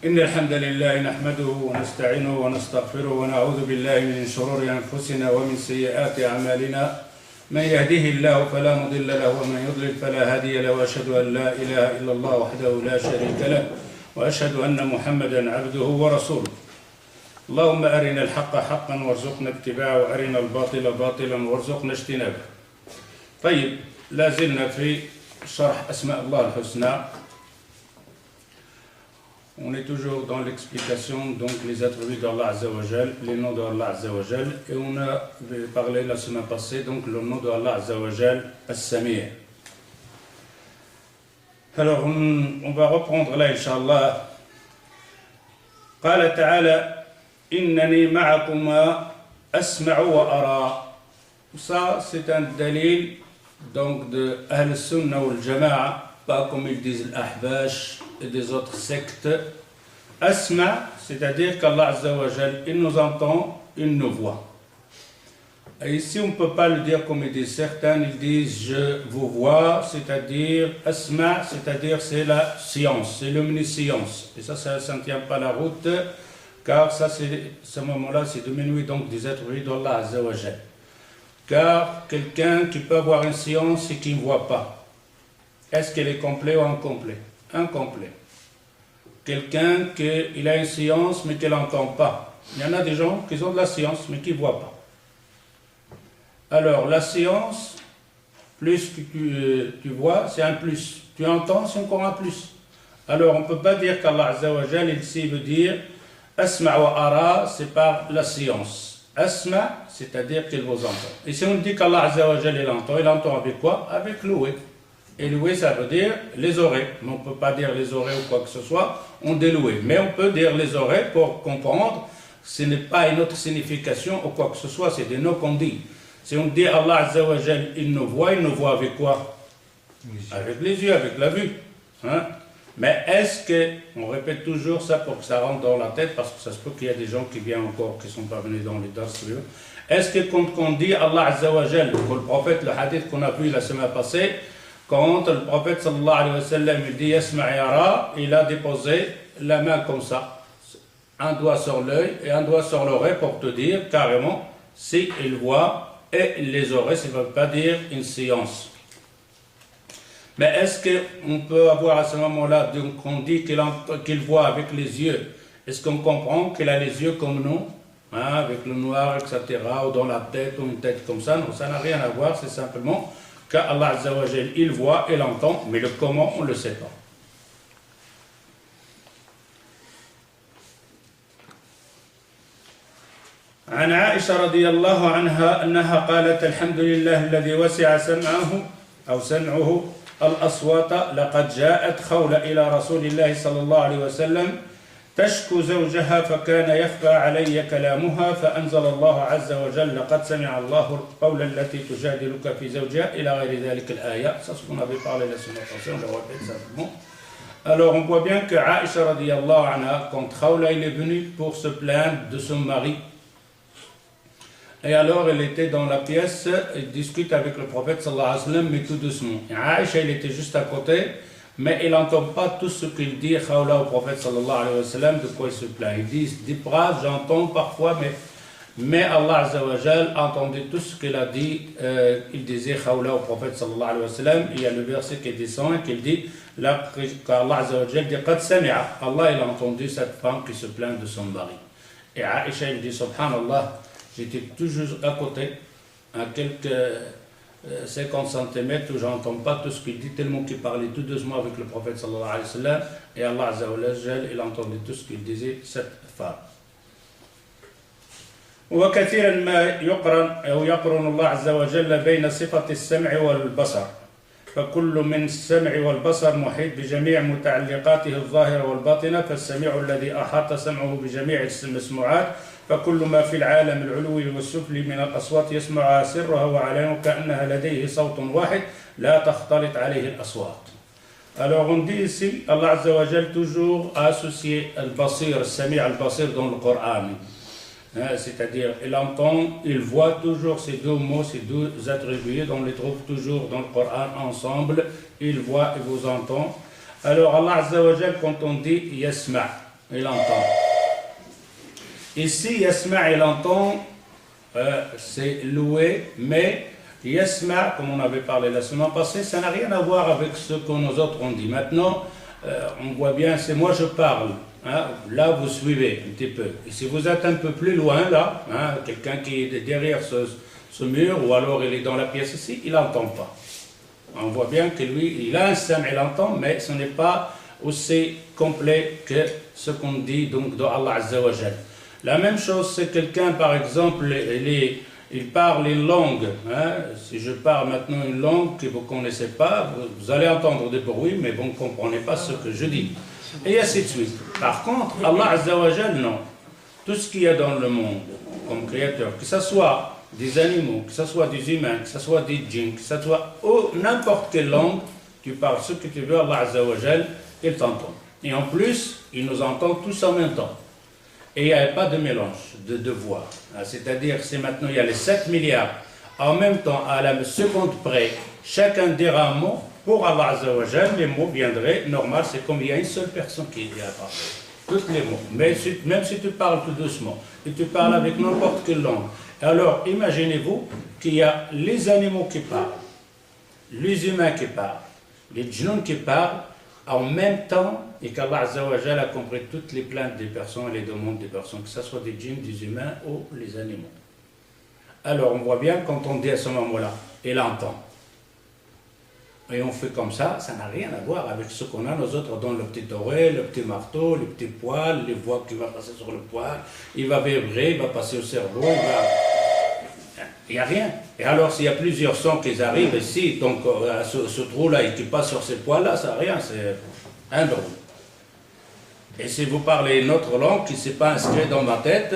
إن الحمد لله نحمده ونستعينه ونستغفره ونعوذ بالله من شرور أنفسنا ومن سيئات أعمالنا من يهده الله فلا مضل له ومن يضلل فلا هادي له وأشهد أن لا إله إلا الله وحده لا شريك له وأشهد أن محمدا عبده ورسوله. اللهم أرنا الحق حقا وارزقنا اتباعه وأرنا الباطل باطلا وارزقنا اجتنابه. طيب، لا زلنا في شرح أسماء الله الحسنى. On est toujours dans l'explication, donc les attributs d'Allah Azza wa Jal, les noms d'Allah Azza wa Jal, et on a parlé la semaine passée, donc le nom d'Allah Azza wa Jal, As-Sami'. Alors on va reprendre là, Inch'Allah. قال تعالى إنني معكما أسمع وأرى. Ça c'est un dalil donc de Ahl Sunnah wal Jama'a, pas comme ils disent l'Ahbash et des autres sectes. Asma, c'est-à-dire qu'Allah Azza wa Jal, il nous entend, il nous voit. Et ici, on ne peut pas le dire comme ils disent certains, ils disent je vous vois, c'est-à-dire Asma, c'est-à-dire c'est la science, c'est l'omniscience. Et ça ne tient pas la route, car ça, ce moment-là, c'est diminué donc des attributs d'Allah Azza wa Jal. Car quelqu'un qui peut avoir une science et qui ne voit pas, est-ce qu'elle est complète ou incomplète? Incomplet. Quelqu'un qui a une science mais qui n'entend pas. Il y en a des gens qui ont de la science mais qui ne voient pas. Alors la science, plus que tu vois, c'est un plus. Tu entends, c'est encore un plus. Alors on ne peut pas dire qu'Allah Azza wa Jal ici veut dire Asma wa ara, c'est par la science. Asma, c'est-à-dire qu'il vous entend. Et si on dit qu'Allah Azza wa Jal il entend avec quoi? Avec l'ouïe. Et louer, ça veut dire les oreilles. Mais on ne peut pas dire les oreilles ou quoi que ce soit, on dit louer. Mais on peut dire les oreilles pour comprendre. Ce n'est pas une autre signification ou quoi que ce soit, c'est des noms qu'on dit. Si on dit Allah Azza wa Jal, il nous voit avec quoi? Avec les yeux, avec la vue. Hein? Mais est-ce que, on répète toujours ça pour que ça rentre dans la tête, parce que ça se peut qu'il y a des gens qui viennent encore, qui ne sont pas venus dans les dars. Est-ce que quand on dit Allah Azza wa Jal, pour le prophète, le hadith qu'on a vu la semaine passée, quand le prophète sallallahu alayhi wa sallam il dit Yasma' yara, il a déposé la main comme ça, un doigt sur l'œil et un doigt sur l'oreille pour te dire carrément si il voit, et les oreilles, ça ne veut pas dire une science. Mais est-ce qu'on peut avoir à ce moment-là, donc on dit qu'il voit avec les yeux, est-ce qu'on comprend qu'il a les yeux comme nous, hein, avec le noir, etc., ou dans la tête, ou une tête comme ça? Non, ça n'a rien à voir, c'est simplement qu'Allah Azza wa Jal, il voit, il entend, mais le comment, on ne le sait pas. عن عائشة رضي الله عنها أنها قالت الحمد لله الذي وسع سمعه الأصوات لقد جاءت خولة إلى رسول الله صلى الله عليه وسلم تشكو زوجها فكان يخفى علي كلامها فأنزل الله عز وجل لقد سمع الله القول التي تجادلك في زوجها إلى غير ذلك الآية. Ça, ce qu'on avait parlé la semaine passée, on le répète simplement. Alors on voit bien que Aïcha radiyallahu anha, quand Khawla il est venu pour se plaindre de son mari, et alors elle était dans la pièce, elle discute avec le prophète sallallahu alayhi wa sallam, mais tout doucement. Et Aïcha il était juste à côté, mais il n'entend pas tout ce qu'il dit, Khawla, au prophète sallallahu alayhi wa sallam, de quoi il se plaint. Il dit des phrases, j'entends parfois, mais Allah Azza wa Jal entendait tout ce qu'il a dit. Il disait Khawla au prophète sallallahu alayhi wa sallam. Il y a le verset qui descend et qui dit qu'Allah Azza wa Jal dit Qad sami'a. Allah il a entendu cette femme qui se plaint de son mari. Et Aïcha il dit Subhanallah, j'étais toujours à côté, à quelques 50 cm où j'entends pas tout ce qu'il dit, tellement qu'il parlait tout doucement avec le prophète sallallahu alayhi wa sallam, et Allah Azza wa Jal il entendait tout ce qu'il disait cette femme. وكثيرا ما يقرن الله عز وجل بين صفة السمع والبصر فكل من السمع والبصر محيط بجميع متعلقاته الظاهرة والباطنة فالسميع الذي أحاط سمعه بجميع المسموعات فكل ما في العالم العلوي والسفلي من الأصوات يسمعها سرها وعلانها كأنها لديه صوت واحد لا تختلط عليه الأصوات. Alors on dit ici, Allah Azza wa Jal toujours a associé al-Basir, al-Sami' al-Basir dans le Coran. C'est-à-dire, il entend, il voit toujours ces deux mots, ces deux attributs, on les trouve toujours dans le Coran ensemble, il voit et vous entend. Alors Allah Azza wa Jal, quand on dit Yasma', il entend. Ici, yasma', il entend, c'est loué, mais yasma', comme on avait parlé la semaine passée, ça n'a rien à voir avec ce que nous autres on dit. Maintenant, on voit bien, c'est moi je parle. Hein, là, vous suivez un petit peu. Et si vous êtes un peu plus loin, là, hein, quelqu'un qui est derrière ce mur, ou alors il est dans la pièce ici, il n'entend pas. On voit bien que lui, il a un sam', il entend, mais ce n'est pas aussi complet que ce qu'on dit donc de Allah Azza wa Jal. La même chose, c'est quelqu'un, par exemple, il parle une langue. Hein, si je parle maintenant une langue que vous ne connaissez pas, vous allez entendre des bruits, mais vous ne comprenez pas ce que je dis. Et ainsi de suite. Par contre, Allah Azza wa Jal, non. Tout ce qu'il y a dans le monde, comme créateur, que ce soit des animaux, que ce soit des humains, que ce soit des djinns, que ce soit n'importe quelle langue, tu parles ce que tu veux, Allah Azza wa Jal, il t'entend. Et en plus, il nous entend tous en même temps. Et il n'y a pas de mélange de voix. C'est-à-dire, c'est maintenant, il y a les 7 milliards. En même temps, à la seconde près, chacun dira un mot. Pour Allah Azza wa Jal, les mots viendraient normal, c'est comme il y a une seule personne qui dit à parler. Tous les mots. Mais même si tu parles tout doucement, et tu parles avec n'importe quelle langue, alors imaginez-vous qu'il y a les animaux qui parlent, les humains qui parlent, les djinns qui parlent, en même temps, et qu'Allah Azza wa Jal a compris toutes les plaintes des personnes et les demandes des personnes, que ce soit des djinns, des humains ou les animaux. Alors on voit bien quand on dit à ce moment-là, il entend. Et on fait comme ça n'a rien à voir avec ce qu'on a nous autres dans le petit oreille, le petit marteau, le petit poil, les voix qui vont passer sur le poil, il va vibrer, il va passer au cerveau, il n'y a rien. Et alors s'il y a plusieurs sons qui arrivent ici, donc à ce trou-là et qui passe sur ces poils-là, ça n'a rien, c'est un drôle. Et si vous parlez une autre langue qui ne s'est pas inscrite dans ma tête,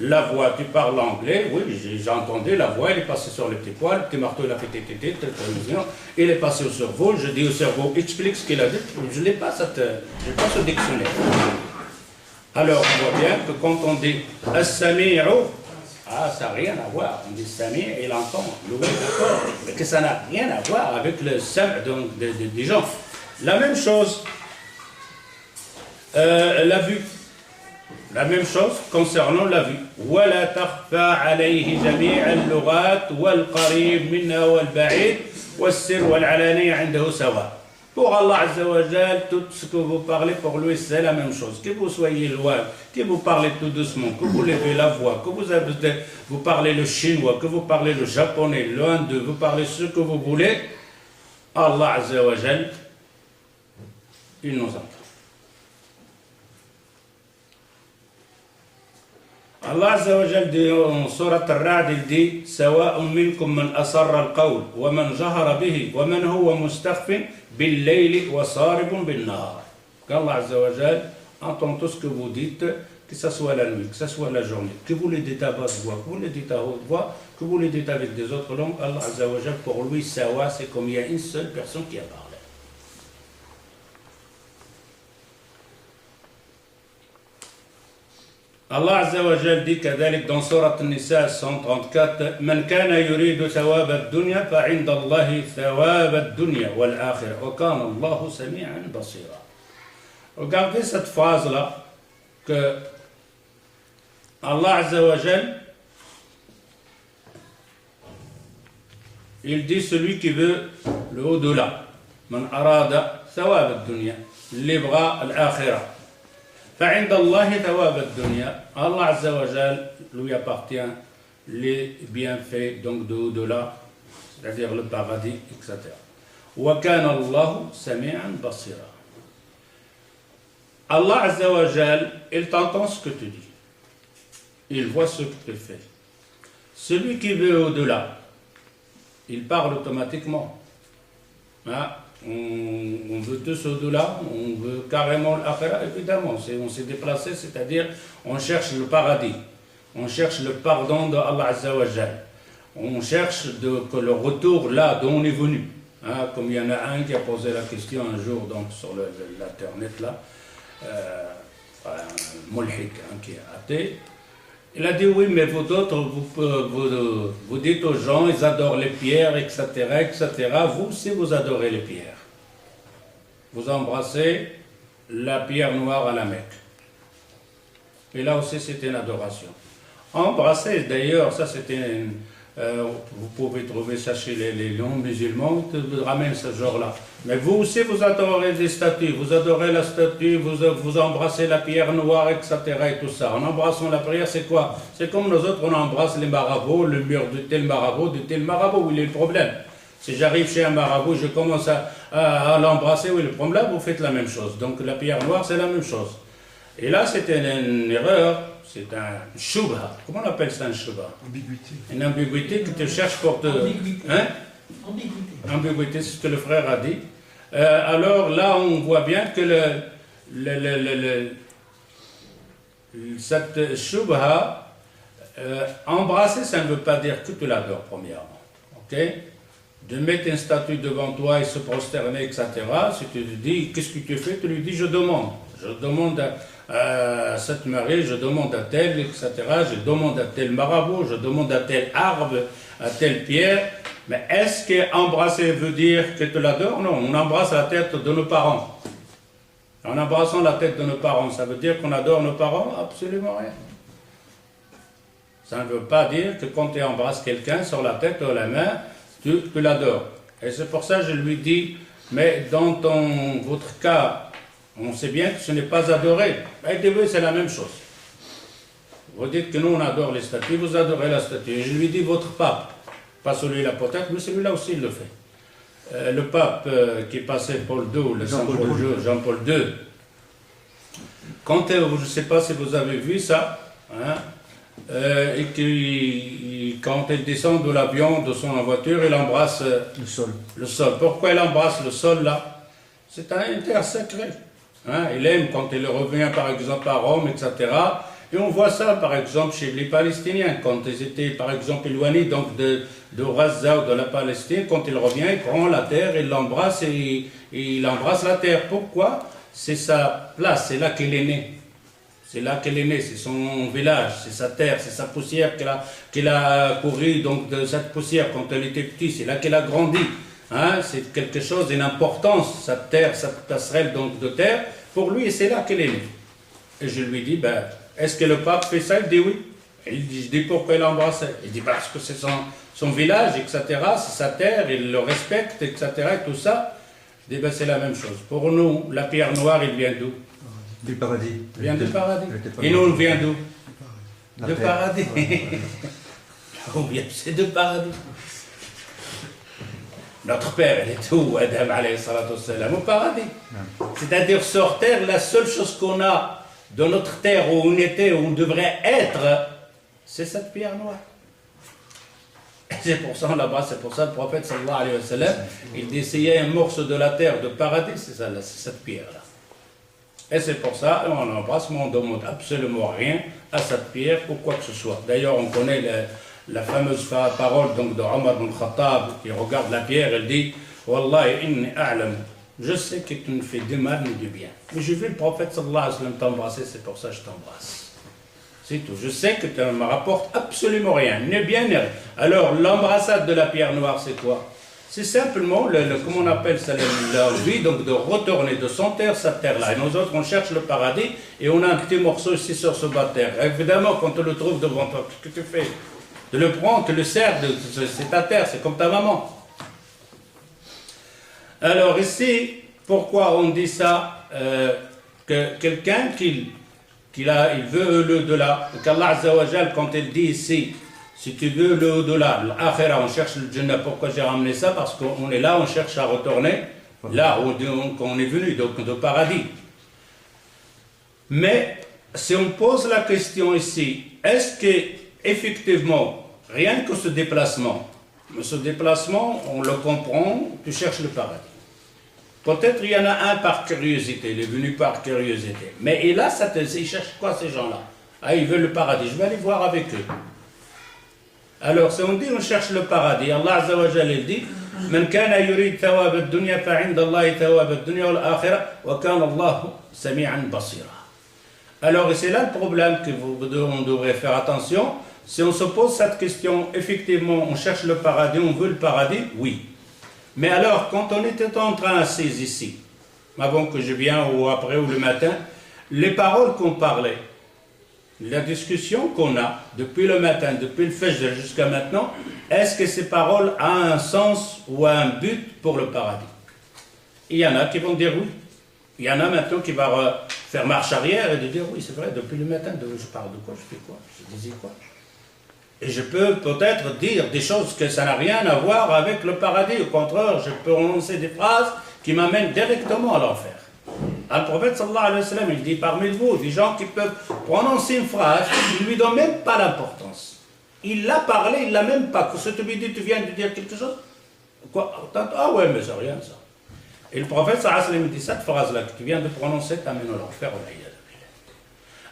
la voix, tu parles anglais, oui, j'ai entendu la voix, elle est passée sur le petit poil, le petit marteau, il a fait tétété, il est passé au cerveau, je dis au cerveau, explique ce qu'il a dit, je n'ai pas ce dictionnaire. Alors, on voit bien que quand on dit « As-Sami'u », ça n'a rien à voir, on dit « Sami'» et il entend, loué, d'accord, mais que ça n'a rien à voir avec le sam' des gens. La même chose, la vue. La même chose concernant la vue. وَلَا تَخْفَى عَلَيْهِ جَمِيعَ اللُّغَاتِ وَالْقَرِيبِ مِنَّا وَالْبَعِيدِ وَالسِّرُّ وَالْعَلَانِيَّ عِنْدَهُ سَوَاءٌ. Pour Allah Azza wa Jal, tout ce que vous parlez pour lui, c'est la même chose. Que vous soyez loin, que vous parlez tout doucement, que vous levez la voix, que vous parlez le chinois, que vous parlez le japonais, l'hindou, vous parlez ce que vous voulez, Allah Azza wa Jal, il nous entend. Allah Azza wa Jal dit en Surat Ar-Ra'd, il dit سواء منكم من أسر القول ومن جهر به ومن هو مستخف بالليل وصارب بالنهار. Qu'Allah Azza wa Jal entend tout ce que vous dites, que ce soit la nuit, que ce soit la journée, que vous le dites à basse voix, que vous le dites à haute voix, que vous le dites avec des autres langues. Allah Azza wa Jal, pour lui, sawa, c'est comme il y a une seule personne qui a parlé. Allah Azza wa Jal dit كذلك dans Surat An-Nisa 134 من كان يريد ثواب الدنيا فعند الله ثواب الدنيا والآخرة وكان الله سميعا بصيرا. Regardez cette phrase-là que Allah Azza wa Jal il dit celui qui veut le au-delà من أراد ثواب الدنيا اللي بغى الآخرة فعند الله ثواب الدنيا. Allah Azza wa Jal lui appartient les bienfaits donc de au-delà, c'est-à-dire le paradis, etc. وكان الله سميعا بصيرا. Allah Azza wa Jal, il t'entend ce que tu dis, il voit ce que tu fais. Celui qui veut au-delà, il parle automatiquement. Hein? On veut tous au-delà, on veut carrément l'akhira, évidemment, on s'est déplacé, c'est-à-dire on cherche le paradis, on cherche le pardon de Allah Azza wa Jal, on cherche que le retour là d'où on est venu. Hein, comme il y en a un qui a posé la question un jour donc, sur l'internet là, un mulhik qui est athée, il a dit oui, mais vous d'autres, vous dites aux gens, ils adorent les pierres, etc., etc. Vous aussi, vous adorez les pierres. Vous embrassez la pierre noire à la Mecque. Et là aussi, c'est une adoration. Embrasser, d'ailleurs, ça c'était vous pouvez trouver ça chez les non-musulmans, ils ramènent ce genre-là. Mais vous aussi, vous adorez des statues, vous adorez la statue, vous embrassez la pierre noire, etc. et tout ça. En embrassant la prière, c'est quoi? C'est comme nous autres, on embrasse les marabouts, le mur de tel marabout, où il est le problème? Si j'arrive chez un marabout, je commence à l'embrasser, où est le problème? Vous faites la même chose. Donc la pierre noire, c'est la même chose. Et là, c'était une erreur, c'est un shubha. Comment on appelle ça un shubha? Ambiguïté. Une ambiguïté qui te cherche pour te... Ambiguïté. Hein? Ambiguïté. Ambiguïté, c'est ce que le frère a dit. Alors là, on voit bien que cette shubha, embrasser, ça ne veut pas dire que tu l'adores, premièrement. Ok? De mettre une statue devant toi et se prosterner, etc. Si tu lui dis, qu'est-ce que tu fais? Tu lui dis, je demande. Je demande à cette Marie, je demande à tel, etc. Je demande à tel marabout, je demande à tel arbre, à telle pierre. Mais est-ce qu'embrasser veut dire que tu l'adores? Non, on embrasse la tête de nos parents. En embrassant la tête de nos parents, ça veut dire qu'on adore nos parents? Absolument rien. Ça ne veut pas dire que quand tu embrasses quelqu'un sur la tête ou la main, tu l'adores. Et c'est pour ça que je lui dis, mais dans votre cas, on sait bien que ce n'est pas adoré. Et c'est la même chose. Vous dites que nous on adore les statues, vous adorez la statue. Et je lui dis votre pape, pas celui-là peut-être, mais celui-là aussi il le fait. Le pape qui est passé Paul II, le Jean-Paul II, quand je ne sais pas si vous avez vu ça, hein, et quand il descend de l'avion, de son voiture, il embrasse le sol. Pourquoi il embrasse le sol là? C'est un terre sacrée. Hein, il aime quand il revient par exemple à Rome, etc. Et on voit ça par exemple chez les Palestiniens, quand ils étaient par exemple éloignés donc de Gaza ou de la Palestine, quand il revient, il prend la terre, il l'embrasse et il embrasse la terre. Pourquoi? C'est sa place, c'est là qu'il est né. C'est là qu'elle est née, c'est son village, c'est sa terre, c'est sa poussière qu'elle a couru, donc de cette poussière quand elle était petite, c'est là qu'elle a grandi. Hein, c'est quelque chose d'une importance, cette terre, cette passerelle donc de terre, pour lui, et c'est là qu'elle est née. Et je lui dis, ben, est-ce que le pape fait ça? Il dit oui. Et je dis pourquoi il l'embrassait? Il dit parce que c'est son village, etc., c'est sa terre, il le respecte, etc., et tout ça. Je dis, ben, c'est la même chose. Pour nous, la pierre noire, il vient d'où? Du paradis. Il vient du paradis. Et nous, on vient d'où? De paradis. On vient, c'est de paradis. Notre père, il est où? Adam alayhi salatu wassalam, au paradis. C'est-à-dire sur terre, la seule chose qu'on a de notre terre où on était, où on devrait être, c'est cette pierre noire. Et c'est pour ça, là-bas, c'est pour ça le prophète sallallahu alayhi wa sallam, il dit s'il y a un morceau de la terre de paradis, c'est ça, c'est cette pierre-là. Et c'est pour ça, on l'embrasse, mais on ne demande absolument rien à cette pierre ou quoi que ce soit. D'ailleurs, on connaît la fameuse parole donc, de Omar ibn Khattab qui regarde la pierre, elle dit Wallahi inni a'lam, je sais que tu ne fais du mal ni du bien. Mais j'ai vu le prophète sallallahu alayhi wa sallam t'embrasser, c'est pour ça que je t'embrasse. C'est tout. Je sais que tu ne me rapportes absolument rien, ni bien ni rien. Alors, l'embrassade de la pierre noire, c'est quoi? C'est simplement, comment on appelle ça, l'envie donc de retourner, de sentir cette terre-là. Et nous autres, on cherche le paradis et on a un petit morceau ici sur ce bas de terre. Évidemment, quand tu le trouves devant toi, qu'est-ce que tu fais? Tu le prends, tu le sers, c'est ta terre, c'est comme ta maman. Alors ici, pourquoi on dit ça? Que quelqu'un il veut l'au-delà, qu'Allah Azza wa Jal, quand il dit ici, si tu veux le au-delà, l'akhira, on cherche le Jannah. Pourquoi j'ai ramené ça? Parce qu'on est là, on cherche à retourner là où on est venu, donc au paradis. Mais si on pose la question ici, est-ce que effectivement, rien que ce déplacement, on le comprend, tu cherches le paradis. Peut-être il y en a un par curiosité, il est venu par curiosité. Mais et là, ils cherchent quoi ces gens-là? Ah, ils veulent le paradis, je vais aller voir avec eux. Alors, si on dit on cherche le paradis, Allah Azza wa Jalla dit من كان يريد ثواب الدنيا فعند الله ثواب الدنيا والآخرة وكان الله سميعا بصيرا. Alors, c'est là le problème que on devrait faire attention. Si on se pose cette question, effectivement, on cherche le paradis, on veut le paradis, oui. Mais alors, quand on était en train assis ici, avant que je vienne ou après ou le matin, les paroles qu'on parlait, la discussion qu'on a depuis le matin, depuis le Fajr jusqu'à maintenant, est-ce que ces paroles ont un sens ou un but pour le paradis? Il y en a qui vont dire oui. Il y en a maintenant qui vont faire marche arrière et de dire oui, c'est vrai, depuis le matin, je parle de quoi, je fais quoi, je disais quoi. Et je peux peut-être dire des choses que ça n'a rien à voir avec le paradis. Au contraire, je peux prononcer des phrases qui m'amènent directement à l'enfer. Le prophète sallallahu alayhi wa sallam, il dit parmi vous, des gens qui peuvent prononcer une phrase, ils ne lui donnent même pas l'importance. Il l'a parlé, il ne l'a même pas. Quand tu lui dis, tu viens de dire quelque chose, quoi? Ah ouais, mais c'est rien ça. Et le prophète sallallahu alayhi wa sallam dit, cette phrase-là que tu viens de prononcer t'amène à l'enfer.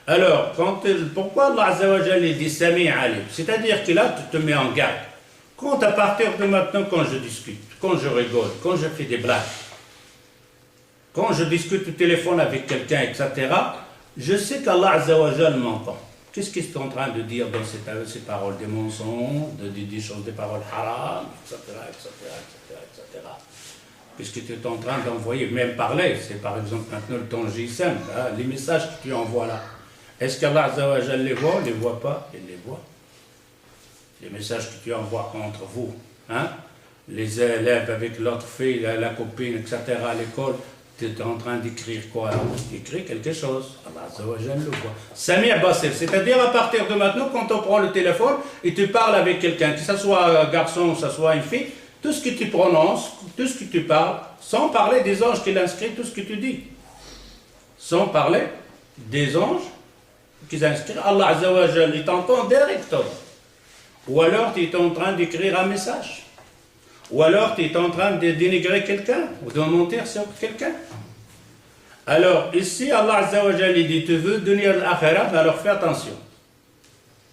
Alors, pourquoi Allah Azza wa Jalla dit Sami Alim? C'est-à-dire que là, tu te mets en garde. Quand à partir de maintenant, quand je discute, quand je rigole, quand je fais des blagues, quand je discute au téléphone avec quelqu'un, etc., je sais qu'Allah Azza wa Jalla m'entend. Qu'est-ce qu'il est en train de dire dans ces paroles? Des mensonges, des choses, des paroles haram, etc., etc., etc., etc. Qu'est-ce que tu es en train d'envoyer? Même parler, c'est par exemple maintenant le temps GSM, hein, les messages que tu envoies là. Est-ce qu'Allah Azza wa Jalla les voit? Il ne les voit pas? Il les voit. Les messages que tu envoies entre vous, hein? Les élèves avec l'autre fille, la copine, etc., à l'école, tu es en train d'écrire quoi? Tu écris quelque chose. Allah Azza wa Jalla le voit. Sami' Basir, c'est-à-dire à partir de maintenant, quand on prend le téléphone et tu parles avec quelqu'un, que ce soit un garçon, que ce soit une fille, tout ce que tu prononces, tout ce que tu parles, sans parler des anges qui l'inscrivent, tout ce que tu dis. Sans parler des anges qui inscrivent, Allah Azza wa Jalla, il t'entend directement. Ou alors tu es en train d'écrire un message. Ou alors tu es en train de dénigrer quelqu'un, ou de mentir sur quelqu'un. Alors ici, Allah Azza wa Jalla dit, tu veux devenir l'akhirat, alors fais attention.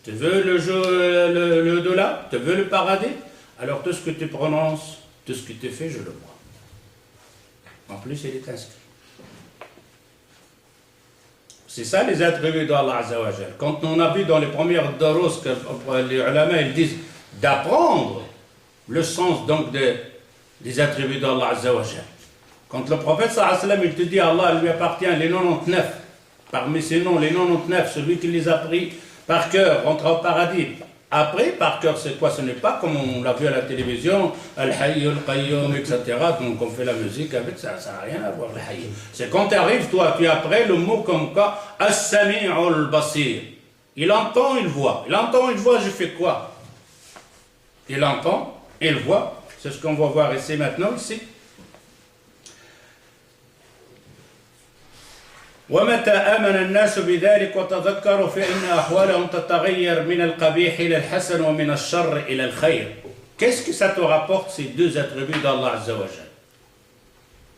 Tu veux le delà, tu veux le paradis, alors tout ce que tu prononces, tout ce que tu fais, je le vois. En plus, il est inscrit. C'est ça les attributs d'Allah Azza wa Jalla. Quand on a vu dans les premières daros que les ulama ils disent d'apprendre le sens donc des attributs d'Allah Azza wa Jalla. Quand le prophète sallallahu alayhi wa sallam il te dit Allah lui appartient les 99, parmi ces noms les 99, celui qui les a pris par cœur rentre au paradis. Après, par cœur, c'est quoi? Ce n'est pas comme on l'a vu à la télévision, Al-Hayy, Al-Qayyum, etc. Donc on fait la musique avec ça, ça n'a rien à voir, Al-Hayy. C'est quand tu arrives, toi, tu as après le mot comme quoi, As-Sami' al-Basir. Il entend, il voit. Il entend, il voit, je fais quoi? Il entend, il voit. C'est ce qu'on va voir ici maintenant, ici. ومتى آمن الناس بذلك وتذكروا فإن أحوالهم تتغير من القبيح إلى الحسن ومن الشر إلى الخير. Qu'est-ce que ça te rapporte ces deux attributs d'Allah Azza wa Jalla?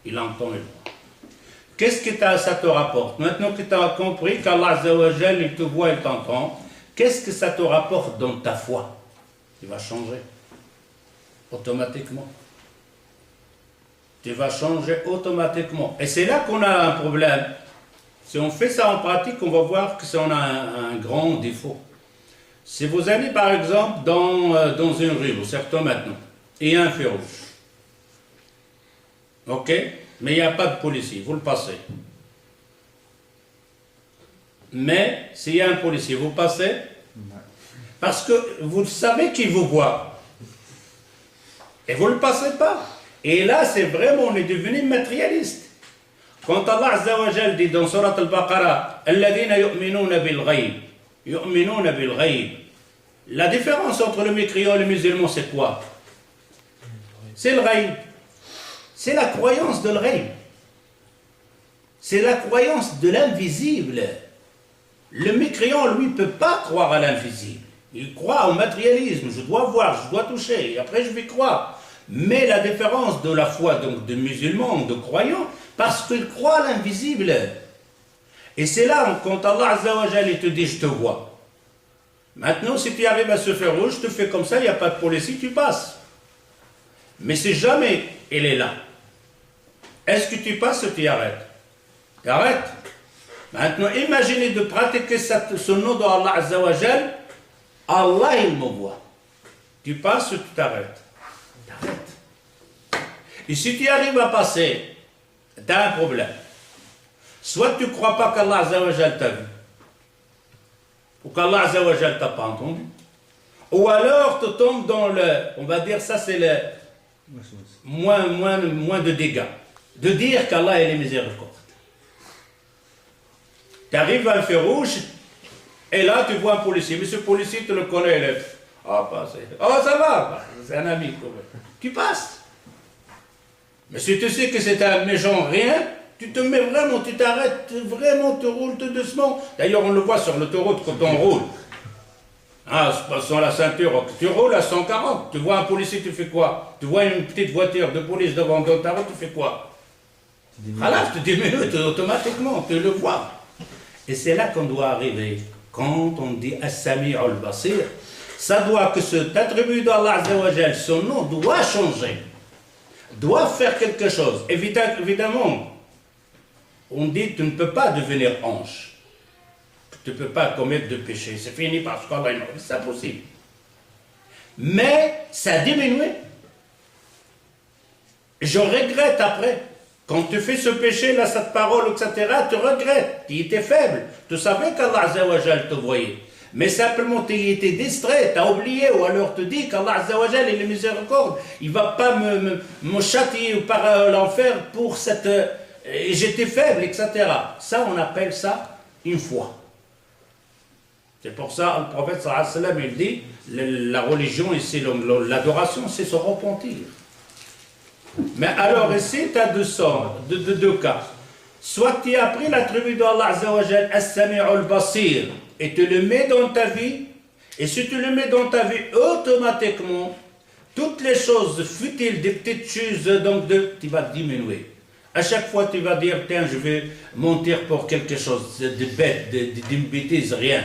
Il entend et voit. Qu'est-ce que ça te rapporte? Maintenant que tu as compris qu'Allah Azza wa Jalla il te voit et t'entend, qu'est-ce que ça te rapporte dans ta foi? Tu vas changer automatiquement. Tu vas changer automatiquement. Et c'est là qu'on a un problème. Si on fait ça en pratique, on va voir que ça on a un grand défaut. Si vous allez par exemple dans une rue, vous sortez maintenant, et il y a un feu rouge. Ok? Mais il n'y a pas de policier, vous le passez. Mais s'il y a un policier, vous passez? Parce que vous savez qu'il vous voit. Et vous ne le passez pas. Et là, c'est vraiment, on est devenu matérialiste. Quand Allah Azza wa Jalla dit dans Surat Al-Baqarah, Alladhina yu'minuna bil ghayb, yu'minuna bil ghayb. La différence entre le mécréant et le musulman, c'est quoi? C'est le ghayb. C'est la croyance de l'ghayb. C'est la croyance de l'invisible. Le mécréant, lui, ne peut pas croire à l'invisible. Il croit au matérialisme. Je dois voir, je dois toucher, et après je vais croire. Mais la différence de la foi donc de musulman, de croyant, parce qu'il croit à l'invisible. Et c'est là, quand Allah Azza wa Jalla te dit, je te vois. Maintenant, si tu arrives à ce feu rouge, tu fais comme ça, il n'y a pas de policier, tu passes. Mais si jamais il est là, est-ce que tu passes ou tu arrêtes? Tu arrêtes. Maintenant, imaginez de pratiquer ce nom d'Allah Azza wa Jalla. Allah, il me voit. Tu passes ou tu t'arrêtes? T'arrêtes. Et si tu arrives à passer, tu as un problème. Soit tu ne crois pas qu'Allah Azza wa Jalla t'a vu. ou qu'Allah Azza wa Jal t'a pas entendu, ou alors tu tombes dans le, on va dire ça c'est le moins de dégâts, de dire qu'Allah est miséricordieux. Tu arrives à un feu rouge, et là tu vois un policier, mais ce policier tu le connais, il est, ça va, c'est un ami quand même. Tu passes. Mais si tu sais que c'est un méchant rien, tu te mets vraiment, tu t'arrêtes, vraiment, tu roules tout doucement. D'ailleurs, on le voit sur l'autoroute quand on roule. Passant la ceinture, tu roules à 140, tu vois un policier, tu fais quoi? Tu vois une petite voiture de police devant ta route, tu fais quoi? Voilà, tu diminues automatiquement, tu le vois. Et c'est là qu'on doit arriver. Quand on dit As-Sami' al-Basir, ça doit que cet attribut d'Allah Azza wa Jal, son nom doit changer, doit faire quelque chose. Évidemment, on dit tu ne peux pas devenir ange. Tu ne peux pas commettre de péché. C'est fini parce qu'Allah est mort. C'est impossible. Mais ça a diminué. Je regrette après. Quand tu fais ce péché, là, cette parole, etc., tu regrettes. Tu étais faible. Tu savais qu'Allah Azza wa Jal te voyait. Mais simplement, tu étais distrait, tu as oublié, ou alors tu dis qu'Allah Azza wa Jal est le miséricorde. Il ne va pas me châtier par l'enfer pour cette... j'étais faible, etc. Ça, on appelle ça une foi. C'est pour ça, le prophète sallallahu alayhi wa sallam, il dit, la religion ici, l'adoration, c'est se repentir. Mais alors ici, tu as deux cas. Soit tu as pris l'attribut d'Allah Azza wa Jal, As-Sami' al-Basir, et tu le mets dans ta vie, et si tu le mets dans ta vie, automatiquement, toutes les choses futiles, des petites choses, donc tu vas diminuer. À chaque fois, tu vas dire, tiens, je vais mentir pour quelque chose de bête, d'une bêtise, rien.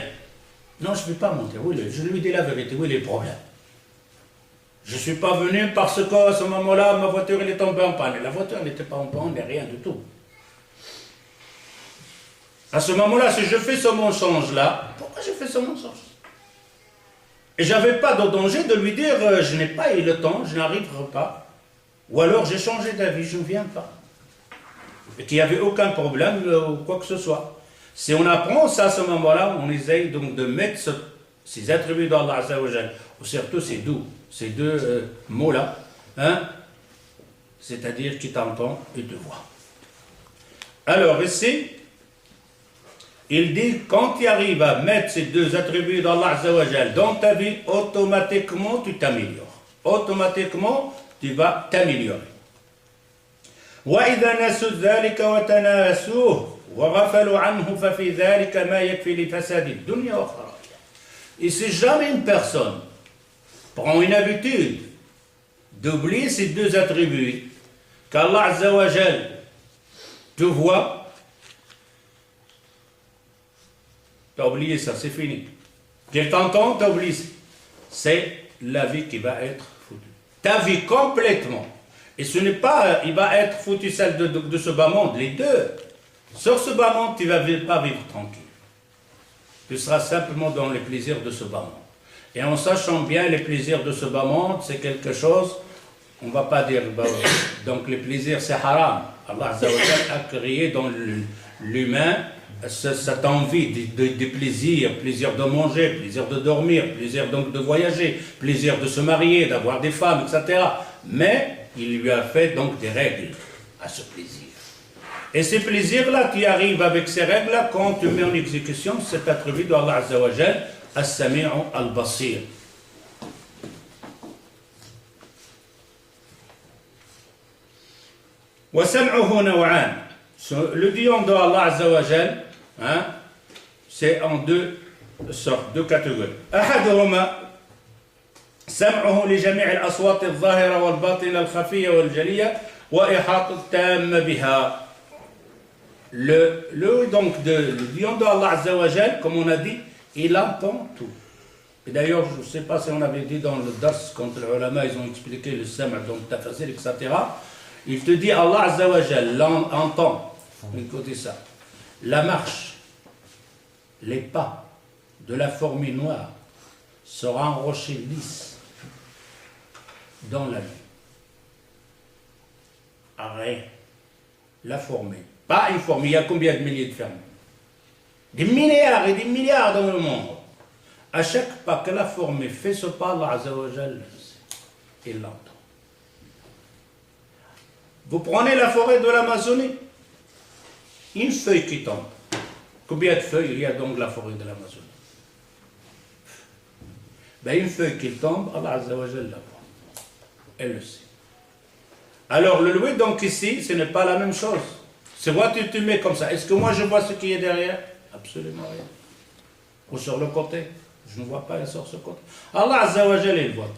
Non, je ne vais pas mentir. Oui, je lui dis la vérité. Oui, les problèmes. Je ne suis pas venu parce qu'à ce moment-là, ma voiture elle est tombée en panne. La voiture n'était pas en panne, rien du tout. À ce moment-là, si je fais ce mensonge-là, pourquoi je fais ce mensonge? Et je n'avais pas de danger de lui dire, je n'ai pas eu le temps, je n'arriverai pas. Ou alors j'ai changé d'avis, je ne viens pas. Et qu'il n'y avait aucun problème ou quoi que ce soit. Si on apprend ça à ce moment-là, on essaye donc de mettre ces attributs d'Allah Azza wa Jal, ou surtout ces deux mots-là, hein, c'est-à-dire qui t'entend et te voit. Alors ici, il dit, quand tu arrives à mettre ces deux attributs d'Allah Azza wa Jal dans ta vie, automatiquement tu t'améliores. Automatiquement, tu vas t'améliorer. وإذا نسوا ذلك وتناسوه وغفلوا عنه ففي ذلك ما يكفي لفساد الدنيا وخرابها. Et si jamais une personne prend une habitude d'oublier ces deux attributs, qu'Allah Azza wa Jal te voit, tu as oublié ça, c'est fini. Qu'il t'entend, tu as oublié ça. C'est la vie qui va être foutue. Ta vie complètement. Et ce n'est pas, il va être foutu celle de ce bas monde, les deux. Sur ce bas monde, tu ne vas pas vivre tranquille. Tu seras simplement dans les plaisirs de ce bas monde. Et en sachant bien les plaisirs de ce bas monde, c'est quelque chose, on ne va pas dire, donc les plaisirs c'est haram. Allah Azza wa Jal a créé dans l'humain cette envie de plaisir, plaisir de manger, plaisir de dormir, plaisir donc de voyager, plaisir de se marier, d'avoir des femmes, etc. Mais il lui a fait donc des règles à ce plaisir. Et ces plaisirs-là, tu arrives avec ces règles-là quand tu mets en exécution cet attribut d'Allah Azza wa Jal, As-Sami' al-Basir. Wa sam'uhu naw'an. Le dion d'Allah Azza wa Jal, hein, c'est en deux sortes, deux catégories. أحدهما سمعه لجميع الأصوات الظاهرة والباطنة الخفية والجلية وإحاطة التامة بها. Le lion d'Allah Azza wa Jal, comme on a dit, il entend tout. Et d'ailleurs, je ne sais pas si on avait dit dans le dars, quand les ulama ils ont expliqué le sam', donc tafasir, etc. Il te dit Allah Azza wa Jal entend, écoutez ça, la marche, les pas de la fourmi noire sera un rocher lisse dans la nuit. Arrête, la fourmi. Pas une fourmi, il y a combien de milliers de fourmis? Des milliards et des milliards dans le monde. À chaque pas que la fourmi fait ce pas, Allah Azza wa Jal, il l'entend. Vous prenez la forêt de l'Amazonie, une feuille qui tombe. Combien de feuilles il y a donc la forêt de l'Amazonie? Ben, une feuille qui tombe, Allah Azza wa Jal la voit. Elle le sait. Alors le louer donc ici, ce n'est pas la même chose. C'est moi tu te mets comme ça. Est-ce que moi je vois ce qui est derrière? Absolument rien. Ou sur le côté? Je ne vois pas, elle sur ce côté. Allah Azza wa Jal, il voit tout.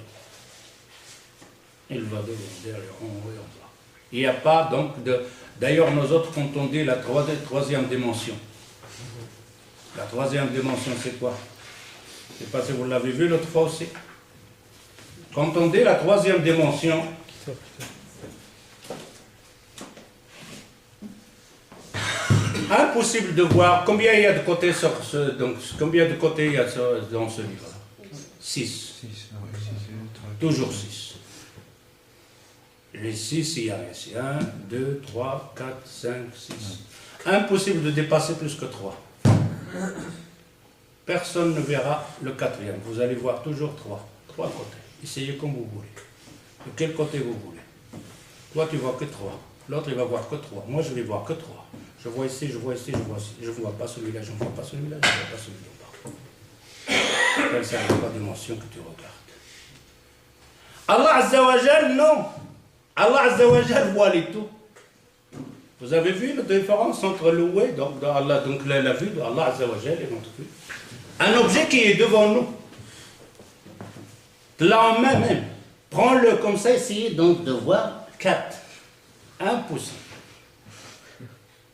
Il voit devant, derrière, en haut et en bas. Il n'y a pas donc de... D'ailleurs, nous autres, quand on dit la troisième dimension, la troisième dimension, c'est quoi? Je ne sais pas si vous l'avez vu l'autre fois aussi. Quand on dit la troisième dimension, impossible de voir combien il y a de côtés sur ce, donc combien de côtés il y a dans ce livre. 6. Toujours 6. Les 6, il y a ici 1, 2, 3, 4, 5, 6. Impossible de dépasser plus que 3. Personne ne verra le quatrième. Vous allez voir toujours 3. 3 côtés. Essayez comme vous voulez. De quel côté vous voulez. Toi, tu vois que 3. L'autre, il va voir que 3. Moi, je vais voir que 3. Je vois ici, je vois ici, je vois ici. Je ne vois pas celui-là, je ne vois pas celui-là, je ne vois pas celui-là. C'est la trois dimensions que tu regardes. Allah Azza wa Jal, non. Allah Azza wa Jal voit les tout. Vous avez vu la différence entre louer, donc la vue de Allah Azza wa Jal et notre vue. Un objet qui est devant nous. Là en main même. Prends-le comme ça, essayez donc de voir 4. Impossible.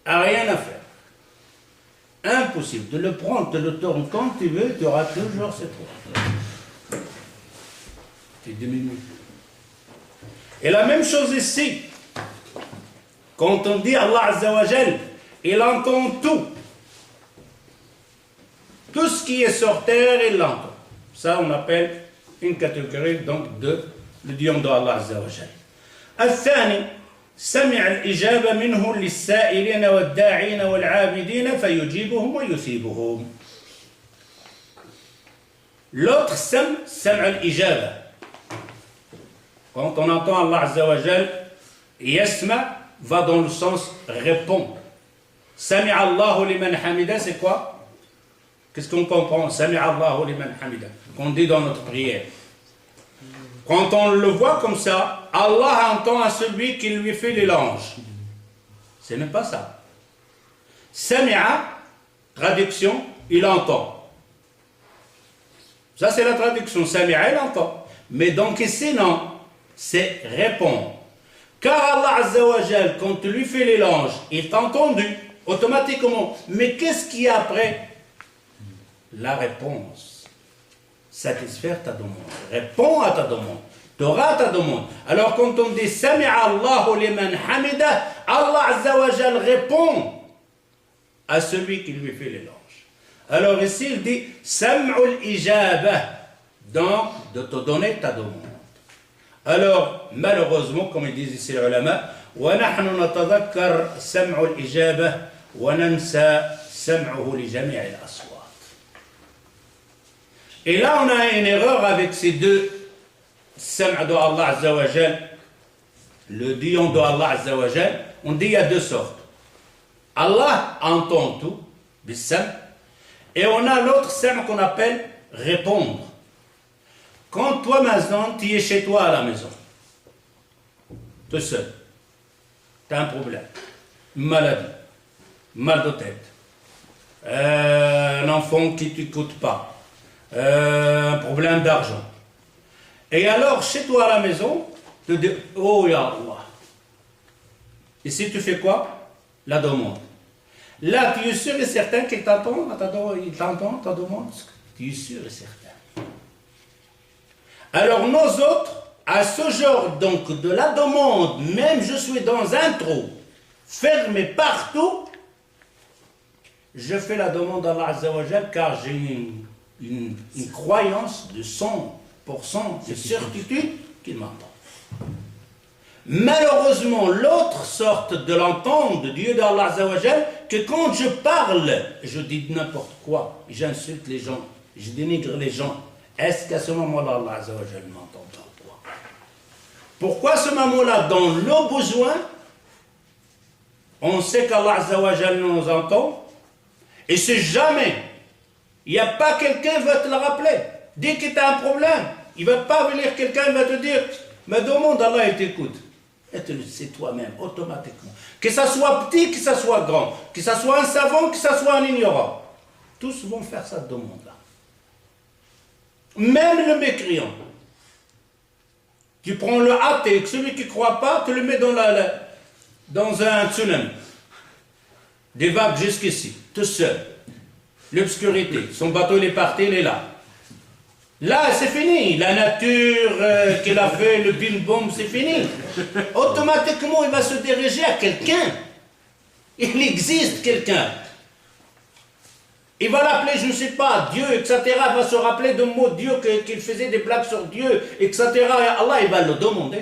Rien à faire. Impossible. De le prendre, de le tourner comme tu veux, tu auras toujours cette voie. Tu diminues. Et la même chose ici. Quand on dit Allah Azza wa Jal, il entend tout. Tout ce qui est sur terre, il l'entend. Ça, on appelle une catégorie donc de l'idiome d'Allah Azza wa Jal. الثاني سمع الإجابة منه للسائلين والداعين والعابدين فيجيبهم ويثيبهم. L'autre سمع الإجابة. Quand on entend Allah Azza wa Jal, yasma va dans le sens répond. Sami Allahu liman hamida, c'est quoi? Qu'est-ce qu'on comprend? Sami Allahu liman hamida. Qu'on dit dans notre prière. Quand on le voit comme ça, Allah entend à celui qui lui fait l'éloge. Ce n'est pas ça. Sami'a, traduction, il entend. Ça c'est la traduction. Sami'a, il entend. Mais donc ici, non. C'est répondre. Car Allah Azza wa Jal, quand tu lui fais l'éloge, il t'a entendu automatiquement. Mais qu'est-ce qu'il y a après? La réponse. Satisfaire ta demande. Réponds à ta demande. Tu auras ta demande. Alors quand on dit Sami'a Allahu liman hamida, Allah Azza wa Jal répond à celui qui lui fait l'éloge. Alors ici il dit Sam'ul ijabah, donc de te donner ta demande. Alors malheureusement, comme ils disent ici les ulama, وَنَحْنُ نَتَذَكَّرْ سَمْعُ الْإِجَابَةِ وَنَنْسَى سَمْعُهُ لِجَمِيعِ الْأَصْوَاتِ. Et là, on a une erreur avec ces deux Sam'a de Allah Azza wa Jal, le dion de Allah Azza wa Jal. On dit il y a deux sortes. Allah entend tout, bis-sam, et on a l'autre Sam'a qu'on appelle répondre. Quand toi, maintenant, tu es chez toi à la maison, tout seul, tu as un problème, une maladie, mal de tête, un enfant qui ne t'écoute pas, un problème d'argent. Et alors, chez toi à la maison, tu dis, oh ya Allah. Ici, tu fais quoi? La demande. Là, tu es sûr et certain qu'il t'entend, il t'entend ta demande. Tu es sûr et certain. Alors, nous autres, à ce genre donc de la demande, même je suis dans un trou, fermé partout, je fais la demande à Allah Azza wa Jal car j'ai une croyance de 100% de certitude qu'il m'entend. Malheureusement, l'autre sorte de l'entendre de Dieu d'Allah Azza wa Jal, que quand je parle, je dis n'importe quoi, j'insulte les gens, je dénigre les gens, est-ce qu'à ce moment-là, Allah Azza wa Jal m'entend pas? Pourquoi ce moment-là, dans le besoin, on sait qu'Allah Azza wa Jal nous entend, et si jamais il n'y a pas quelqu'un qui va te le rappeler, dès que tu as un problème, il ne va pas venir quelqu'un qui va te dire, mais demande Allah, il t'écoute. Et tu le sais toi-même, automatiquement. Que ça soit petit, que ça soit grand, que ça soit un savant, que ça soit un ignorant. Tous vont faire cette demande-là. Même le mécréant. Tu prends le athée, celui qui ne croit pas, tu le mets dans un tsunami. Des vagues jusqu'ici, tout seul. L'obscurité, son bateau il est parti, il est là. Là, c'est fini. La nature qu'il a fait, le bim-bom, c'est fini. Automatiquement, il va se diriger à quelqu'un. Il existe quelqu'un. Il va l'appeler, je ne sais pas, Dieu, etc. Il va se rappeler de mot Dieu, qu'il faisait des blagues sur Dieu, etc. Et Allah, il va le demander.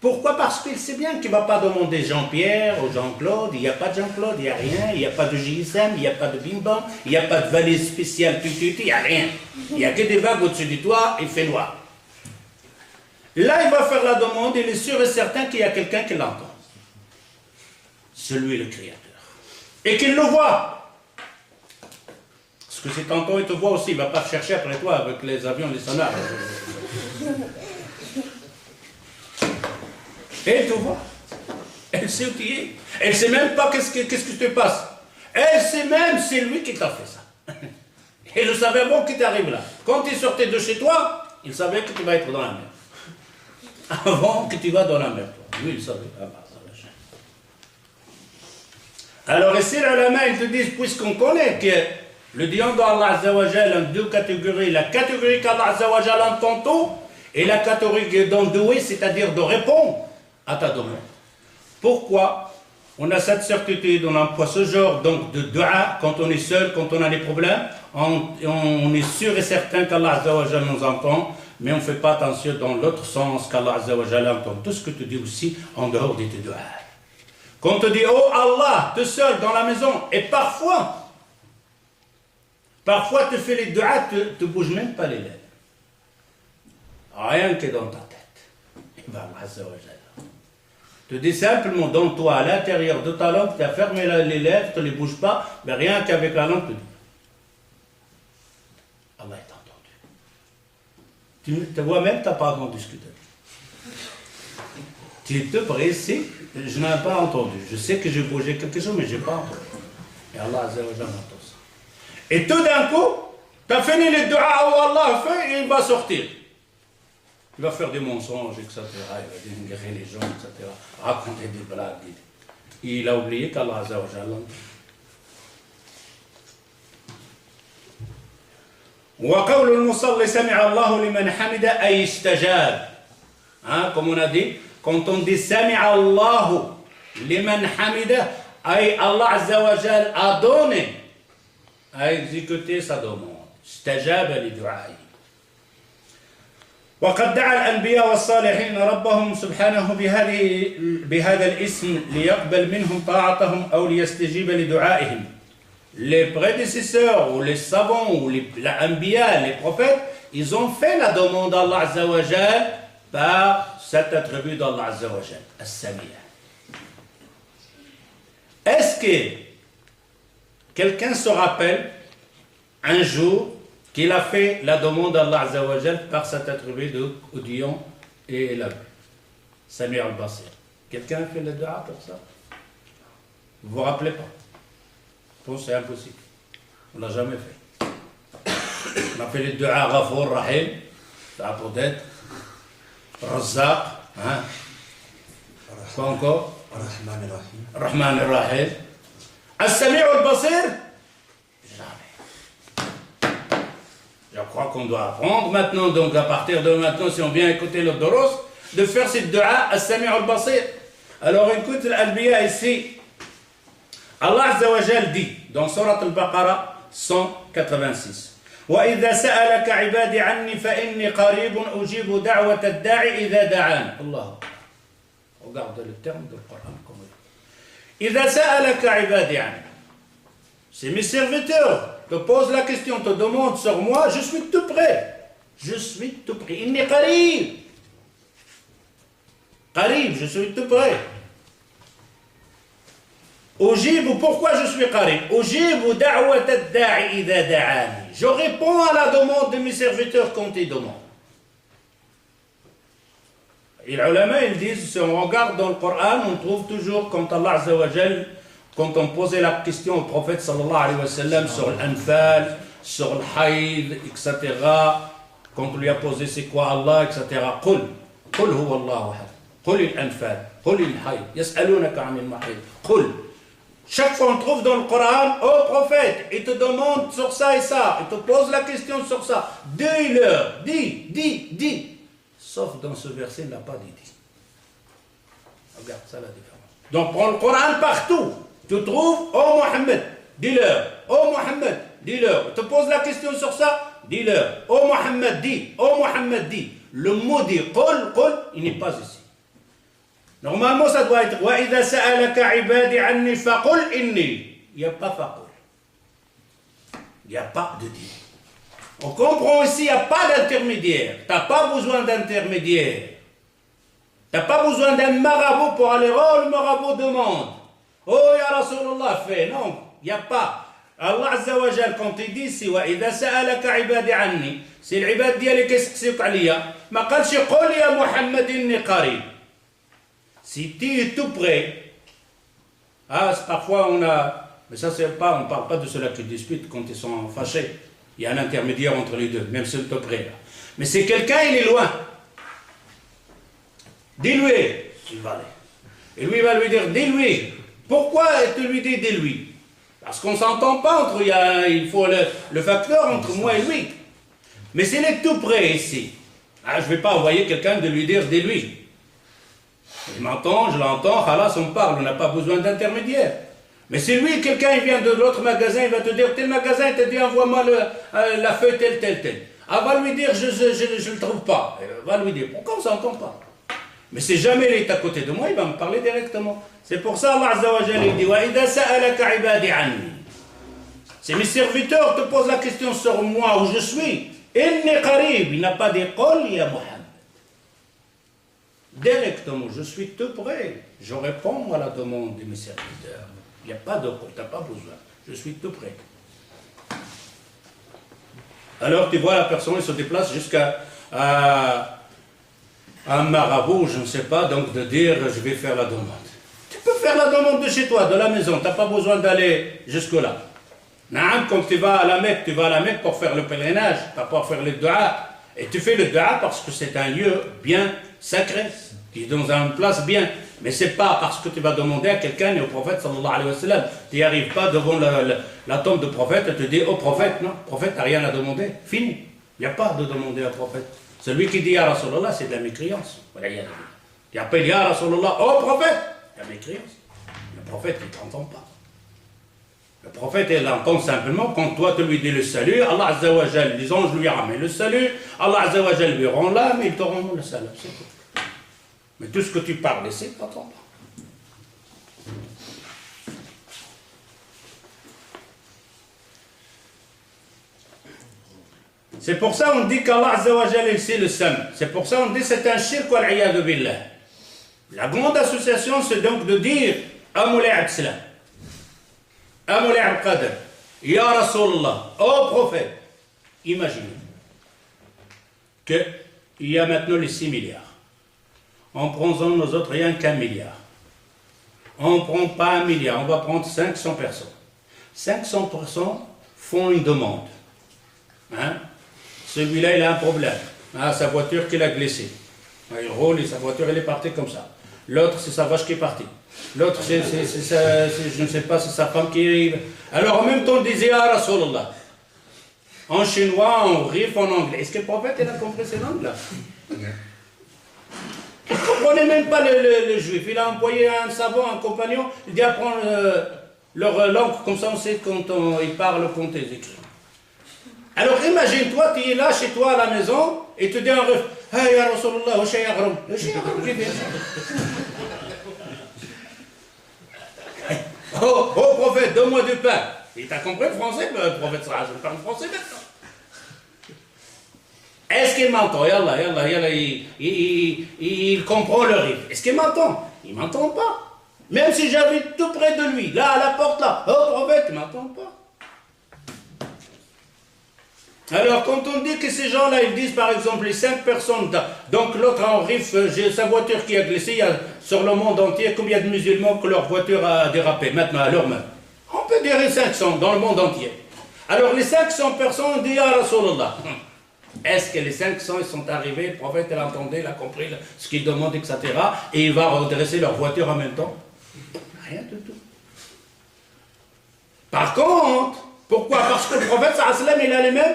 Pourquoi? Parce qu'il sait bien qu'il ne va pas demander Jean-Pierre ou Jean-Claude. Il n'y a pas de Jean-Claude, il n'y a rien. Il n'y a pas de GSM, il n'y a pas de bim-bam, il n'y a pas de valise spéciale, il n'y a rien. Il n'y a que des vagues au-dessus du toit, il fait noir. Là, il va faire la demande, il est sûr et certain qu'il y a quelqu'un qui l'entend. Celui le Créateur. Et qu'il le voit. Parce que si tantôt il te voit aussi, il ne va pas chercher après toi avec les avions, les sonars. Et elle te voit. Elle sait où tu es. Elle ne sait même pas qu'est-ce qui te passe. Elle sait même c'est lui qui t'a fait ça. Elle le savait avant qu'il t'arrive là. Quand il sortait de chez toi, il savait que tu vas être dans la mer. Avant que tu vas dans la mer. Toi. Lui, il savait. Alors ici, les ulama, ils te disent, puisqu'on connaît que le diant d'Allah Azza wa Jal en deux catégories, la catégorie qu'Allah Azza wa Jal entend tout, et la catégorie d'endouer, c'est-à-dire de répondre à ta demande. Pourquoi on a cette certitude, on emploie ce genre donc de dua quand on est seul, quand on a des problèmes, on est sûr et certain qu'Allah Azza wa Jal nous entend, mais on ne fait pas attention dans l'autre sens qu'Allah Azza wa Jal entend tout ce que tu dis aussi en dehors de tes dua. Quand on te dit, oh Allah, tu es seul dans la maison, et parfois tu fais les dua, tu ne bouges même pas les lèvres. Rien que dans ta tête. Et ben Allah Azza wa Jal te dis simplement dans toi, à l'intérieur de ta langue, tu as fermé les lèvres, tu ne les bouges pas, mais rien qu'avec la langue, tu dis. Allah est entendu. Tu vois même, tu n'as pas entendu ce que tu as dit. Tu te précis, je n'ai pas entendu. Je sais que j'ai bougé quelque chose, mais je n'ai pas entendu. Et Allah Azza wa Jal entend ça. Et tout d'un coup, tu as fini les dua où Allah fait, et il va sortir. Il va faire des mensonges, etc. Il va dénigrer les gens, etc. Raconter des blagues. Il a oublié qu'Allah Azza wa Jalla. وقول المصلي سمع الله لمن حمد أي استجاب. Comme on a dit, quand on dit سمع الله لمن حمد, أي Allah Azza wa Jalla a donné, a exécuté sa demande. استجاب لدعائه. وقد دعا الأنبياء والصالحين ربهم سبحانه بهذا الاسم ليقبل منهم طاعتهم أو ليستجيب لدعائهم. Les prédécesseurs ou les savants ou les Anbiya, les prophètes, ils ont fait la demande d'Allah Azza wa Jal par cet attribut d'Allah Azza wa Jal, As-Sami'a. Est-ce que quelqu'un se rappelle un jour qu'il a fait la demande d'Allah Azza wa Jal par cet attribut d'audience et la vue? Sami' al-Basir. Quelqu'un a fait le dua pour ça? Vous vous rappelez pas? Je pense que c'est impossible. On ne l'a jamais fait. On a fait le dua Ghafour Rahim, ça peut-être. Razzaq, hein? Quoi encore? Rahman al-Rahim. As-Sami' al-Basir? Je crois qu'on doit apprendre maintenant, donc à partir de maintenant, si on vient écouter le Doros, de faire cette dua As-Sami' al-Basir. Alors écoute l'Anbiya ici. Allah Azza wa Jal dit dans Surat al-Baqarah 186. وَإِذَا سَأَلَكَ عِبَادِ عَنِّي فَإِنِّي قَرِيبٌ أُجِيبُ دَعْوَةَ الدَّاعِ إِذَا دَعَانِ. Allah. Regarde le terme du Coran comme il est. إِذَا سَأَلَكَ عِبَادِ عَنِّي. C'est mes serviteurs. te pose la question, te demande sur moi, je suis tout prêt. Je suis tout prêt. Inni qarib. Qarib, je suis tout prêt. Ujibu, pourquoi je suis qarib? Ujibu da'wat ad-da'i idha da'ani. Je réponds à la demande de mes serviteurs quand ils demandent. Et les ulama, ils disent, si on regarde dans le Coran, on trouve toujours, quand Allah Azza wa Jal, quand on posait la question au prophète sallallahu alayhi wa sallam sur l'anfal, sur le haïd, etc., quand on lui a posé c'est quoi Allah, etc., قل هو الله أحد قل الأنفال قل الحيض يسألونك عن المحيض قل. Chaque fois on trouve dans le Coran, oh prophète, il te demande sur ça et ça, il te pose la question sur ça, dis-leur, dis. Sauf dans ce verset, il n'a pas dit. Regarde ça la différence. Donc prends le Coran partout. Tu trouves, oh Mohammed, dis-leur. Oh Mohammed, dis-leur. Il te pose la question sur ça, dis-leur. Oh Mohammed, dis. Oh Mohammed, dis. Le mot dit, qul, il n'est pas ici. Normalement, ça doit être, wa idha sa'alaka ibadi anni faqul inni. Il n'y a pas faqul. Il n'y a pas de dire. On comprend ici, il n'y a pas d'intermédiaire. Tu n'as pas besoin d'intermédiaire. Tu n'as pas besoin d'un marabout pour aller, oh le marabout demande. Oh ya Rasulallah fait. Non, il n'y a pas. Allah Azza wa Jal, quand il dit ici, wa idha sa'alaka ibadi anni, c'est l'ibad diali qu'est-ce que alia. Ma qalshi qul ya Muhammad inni qarib. Si tu es tout prêt, parfois on a, mais ça c'est pas, on ne parle pas de ceux-là qui discutent quand ils sont fâchés. Il y a un intermédiaire entre les deux, même si c'est tout près. Là. Mais c'est quelqu'un, il est loin. Dis-lui, il va aller. Et lui, il va lui dire, dis-lui. Pourquoi tu lui dis, dis-lui? Parce qu'on ne s'entend pas entre, il faut le facteur entre moi et lui. Mais s'il est tout près ici, je ne vais pas envoyer quelqu'un de lui dire, dis-lui. Il m'entend, je l'entends, khalas, on parle, on n'a pas besoin d'intermédiaire. Mais si lui, quelqu'un il vient de l'autre magasin, il va te dire, tel magasin, il te dit, envoie-moi la feuille telle. Va lui dire, je ne le trouve pas. Va lui dire, pourquoi on ne s'entend pas? Mais si jamais il est à côté de moi, il va me parler directement. C'est pour ça Allah Azza wa Jalla dit, wa idha sa'alaka ibadi anni. Si mes serviteurs te posent la question sur moi, où je suis, inni qarib, il n'a pas dit, qul ya Muhammad. Directement, je suis tout prêt. Je réponds à la demande de mes serviteurs. Il n'y a pas de quoi, tu n'as pas besoin. Je suis tout prêt. Alors tu vois la personne, elle se déplace jusqu'à un marabout, je ne sais pas, donc de dire je vais faire la demande. Tu peux faire la demande de chez toi, de la maison, tu n'as pas besoin d'aller jusque-là. Quand tu vas à la Mecque, pour faire le pèlerinage, pas pour faire le dua. Et tu fais le dua parce que c'est un lieu bien sacré, qui est dans une place bien. Mais ce n'est pas parce que tu vas demander à quelqu'un et au prophète sallallahu alayhi wa sallam. Tu n'y arrives pas devant la tombe de prophète et tu dis au prophète, non, prophète n'a rien à demander, fini. Il n'y a pas de demander au prophète. Celui qui dit ya Rasulallah, c'est de la mécréance. Il appelle ya Rasulallah, oh prophète, il y a mécréance. Le prophète, il ne t'entend pas. Le prophète, il entend simplement quand toi tu lui dis le salut, Allah Azza wa Jal, les anges lui ramènent le salut, Allah Azza wa Jal lui rend l'âme et il te rend le salam, c'est tout. Mais tout ce que tu parles ici, tu n'entends pas. C'est pour ça qu'on dit qu'Allah Azza wa Jal, c'est le sam. C'est pour ça qu'on dit que c'est un shirk wal iyadu billah. La grande association, c'est donc de dire Amoulay Absalam. Amoulay Abqadr. Ya Rasulallah. Oh prophète. Imaginez qu'il y a maintenant les 6 milliards. En prenant nos autres rien qu'1 milliard. On ne prend pas 1 milliard, on va prendre 500 personnes. 500 personnes font une demande. Hein? Celui-là, il a un problème. Sa voiture qu'il a glissé. Il roule et sa voiture, elle est partie comme ça. L'autre, c'est sa vache qui est partie. L'autre, c'est je ne sais pas, c'est sa femme qui arrive. Alors en même temps, on disait Ah Rasulallah. En chinois, en rif, en anglais. Est-ce que le prophète, il a compris ces langues-là? Il ne comprenait même pas le juif. Il a envoyé un savant, un compagnon, il dit apprends leur langue, comme ça on sait quand ils parlent, quand ils écrivent. Alors imagine-toi, tu es là chez toi à la maison, et tu dis un ref, hey ya Rasulallah, au shayagrum. Le shayagrum, j'ai bien oh prophète, donne-moi du pain. Il t'a compris le français, le prophète sallallahu alayhi wa sallam parle français maintenant. Est-ce qu'il m'entend? Yallah, il comprend le rythme. Est-ce qu'il m'entend? Il ne m'entend pas. Même si j'habite tout près de lui, là, à la porte, là, oh, prophète, il ne m'entend pas. Alors, quand on dit que ces gens-là, ils disent par exemple les 5 personnes, donc l'autre en Rif, j'ai sa voiture qui a glissé, il y a sur le monde entier combien de musulmans que leur voiture a dérapé, maintenant à leur main. On peut dire 500 dans le monde entier. Alors, les 500 personnes disent à Rasulallah. Est-ce que les 500 ils sont arrivés, le prophète il entendait, il a compris ce qu'il demande, etc. Et il va redresser leur voiture en même temps? Rien du tout. Par contre, pourquoi? Parce que le prophète sallallahu alayhi wa sallam, il a les mêmes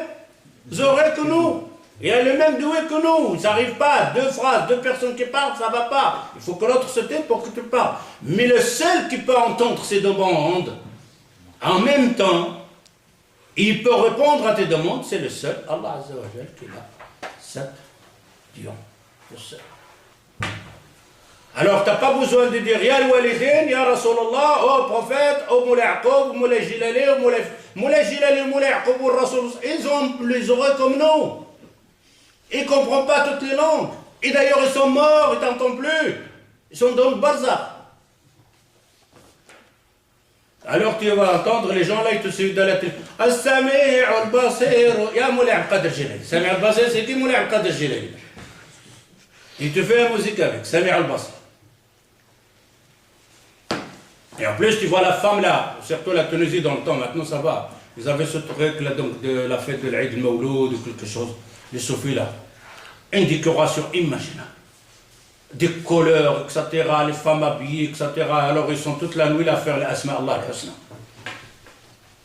oreilles que nous. Il a le même doué que nous. Ça n'arrive pas. 2 phrases, 2 personnes qui parlent, ça ne va pas. Il faut que l'autre se tait pour que tu parles. Mais le seul qui peut entendre ces demandes, en même temps, il peut répondre à tes demandes, c'est le seul, Allah Azza wa Jal, qui a cette dion. Le seul. Alors, tu n'as pas besoin de dire Ya al-Walidin, Ya Rasulallah, oh prophète, oh Moulay Aqoub, Moulay Jilali, Moulay Jilali, Moulay Aqoub, oh Rasul. Ils ont les oreilles comme nous. Ils ne comprennent pas toutes les langues. Et d'ailleurs, ils sont morts, ils ne t'entendent plus. Ils sont dans le barzakh. Alors tu vas entendre les gens là, ils te suivent de la télé. As-Sami' al-Basir, Ya Moulay Al-Qadr Jilali. Sami' al-Basir, c'est qui Moulay Al-Qadr Jilali? Il te fait la musique avec, Sami' al-Basir. Et en plus, tu vois la femme là, surtout la Tunisie dans le temps, maintenant ça va. Ils avaient ce truc là, donc de la fête de l'Aïd al-Mawloud ou quelque chose, les soufis là. Une décoration imaginaire. Des couleurs, etc., les femmes habillées, etc. Alors ils sont toute la nuit là à faire l'Asma Allah al-Husna.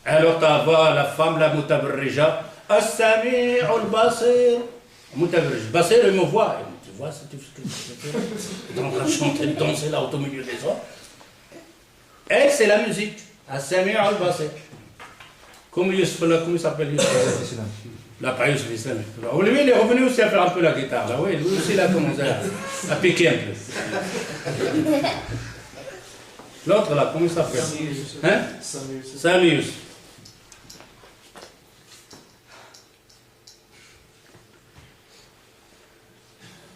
Alors tu vois la femme, la Mutabarrija, As-Sami' al-Basir. Mutabarrija. Basir, il me voit. Tu vois, c'est tout ce que tu es en train de chanter, de danser là au milieu des autres. Elle, c'est la musique. As-Sami' al-Basir. Comment il s'appelle Youssef? La pas Youssef Islam. Lui, il est revenu aussi à faire un peu la guitare. Là. Oui, lui aussi, il a commencé à piquer un peu. L'autre, là, comment il s'appelle? Hein? Sami Youssef.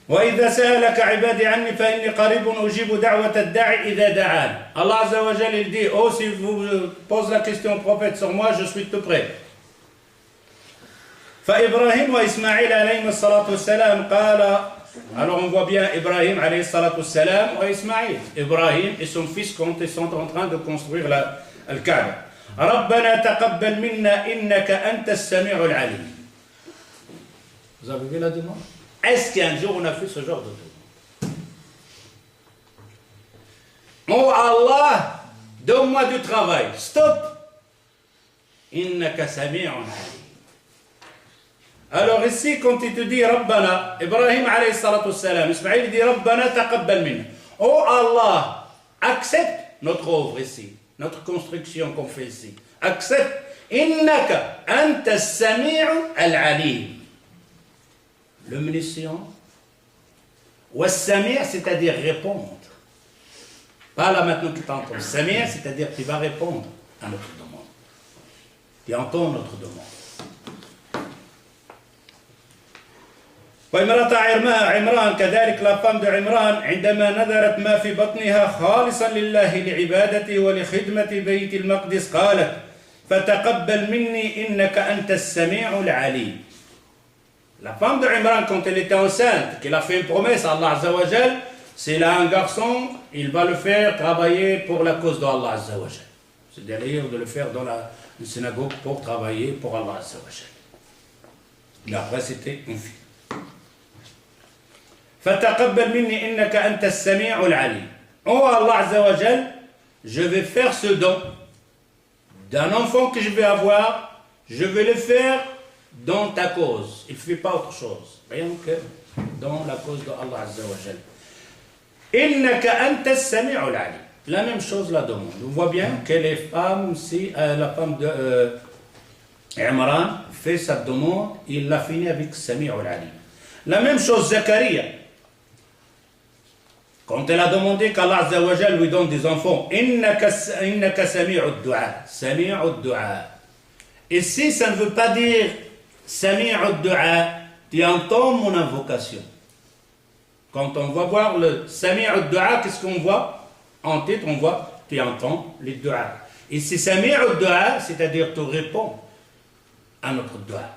وإذا سألك عبادي عني فإني قريب أجيب دعوة الداعي إذا دعان. Allah Azza wa Jal, il dit, oh, si vous posez la question au prophète sur moi, je suis tout près. فإبراهيم وإسماعيل عليهم الصلاة والسلام قال. Alors on voit bien Ibrahim عليه الصلاة والسلام وإسماعيل. Ibrahim et son fils quand ils sont en train de construire la Kaaba. ربنا تقبل منا إنك أنت السميع العليم. Vous avez vu la demande? Est-ce qu'un jour on a fait ce genre de demande? Oh Allah, donne-moi du travail. Stop. Innaka sami'un alim. Alors ici, quand il te dit Rabbana, Ibrahim alayhi salatu wassalam, Ismaïl dit Rabbana taqabbal minna. Oh Allah, accepte notre œuvre ici, notre construction qu'on fait ici. Accepte. Innaka anta sami'u al-alim. L'omniscient. Wassamir, c'est-à-dire répondre. Pas là maintenant que tu entends. Samir, c'est-à-dire tu vas répondre à notre demande. Tu entends notre demande. وامرأة عمران كذلك la femme de Imran عندما نذرت ما في بطنها خالصا لله لعبادته ولخدمة بيت المقدس قالت فتقبل مني إنك أنت السميع العليم. La femme de Imran, quand elle était enceinte, qu'elle a fait une promesse à Allah Azza wa Jal, s'il a un garçon, il va le faire travailler pour la cause d'Allah Azza wa Jal. C'est-à-dire de le faire dans la synagogue pour travailler pour Allah Azza wa Jal. Et après, c'était une fille. فَتَقَبَّلْ مِنِّي إِنَّكَ أَنْتَ السَّمِيعُ الْعَلِيمُ. Oh Allah Azza wa Jal, je vais faire ce don d'un enfant que je vais avoir, je vais le faire dans ta cause. Il ne fait pas autre chose. Rien que dans la cause d'Allah Azza wa Jal. Innaka anta as-sami'u al-alim. La même chose la demande. On voit bien que les femmes, si la femme de Imran fait sa demande, il l'a fini avec Sami'u al-alim. La même chose Zakaria. Quand elle a demandé qu'Allah Azza wa Jal lui donne des enfants, innaka sami'ud du'a, sami'ud du'a. Ici, ça ne veut pas dire sami'ud du'a, tu entends mon invocation. Quand on va voir le sami'ud du'a, qu'est-ce qu'on voit? En titre, on voit, tu entends les du'a. Et c'est sami'ud du'a, c'est-à-dire tu réponds à notre du'a.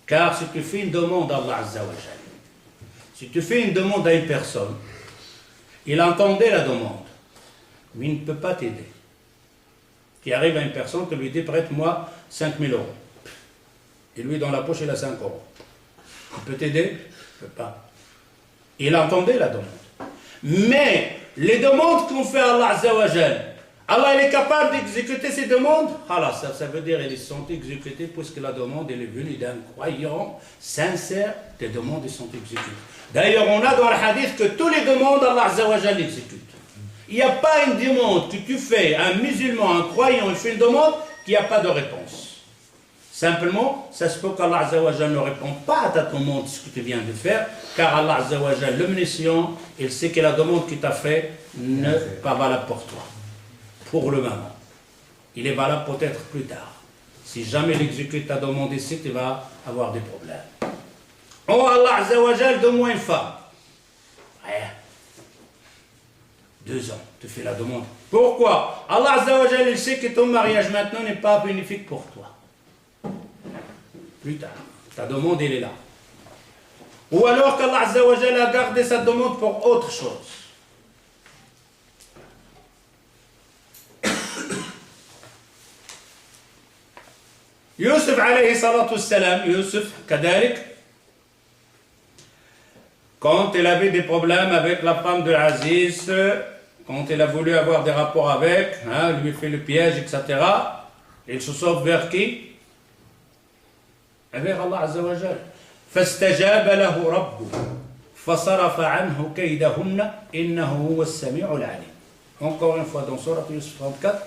Car si tu fais une demande à Allah Azza wa Jal, si tu fais une demande à une personne, il entendait la demande, mais il ne peut pas t'aider. Qui arrive à une personne qui lui dit prête-moi 5 000 euros. Et lui, dans la poche, il a 5 euros. Il peut t'aider? Il ne peut pas. Il entendait la demande. Mais les demandes qu'on fait à Allah Azza wa Jal, Allah il est capable d'exécuter ces demandes. Alors ça veut dire qu'elles sont exécutées puisque la demande elle est venue d'un croyant sincère, les demandes sont exécutées. D'ailleurs, on a dans le hadith que toutes les demandes Allah Azza wa Jal exécute. Il n'y a pas une demande que tu fais à un musulman, un croyant, il fait une demande, qu'il n'y a pas de réponse. Simplement, ça se peut qu'Allah Azza wa Jal ne répond pas à ta demande ce que tu viens de faire, car Allah Azza wa Jal, l'omniscient, il sait que la demande qu'il t'a fait n'est pas valable pour toi. Pour le moment. Il est valable peut-être plus tard. Si jamais il exécute ta demande ici, tu vas avoir des problèmes. Oh Allah Azza wa Jal, donne-moi une femme. Rien. 2 ans, tu fais la demande. Pourquoi? Allah Azza wa Jal, il sait que ton mariage maintenant n'est pas bénéfique pour toi. Plus tard. Ta demande, elle est là. Ou alors qu'Allah Azza wa Jal a gardé sa demande pour autre chose. Yusuf alayhi salatu wassalam, Yusuf, kadalik, quand il avait des problèmes avec la femme de Aziz, quand il a voulu avoir des rapports avec, lui fait le piège, etc., il se sauve vers qui? Vers Allah Azza wa Jal. فاستجاب له ربه فصرف عنه كيدهن إنه هو السميع العليم. Encore une fois dans Sourate Yusuf 34.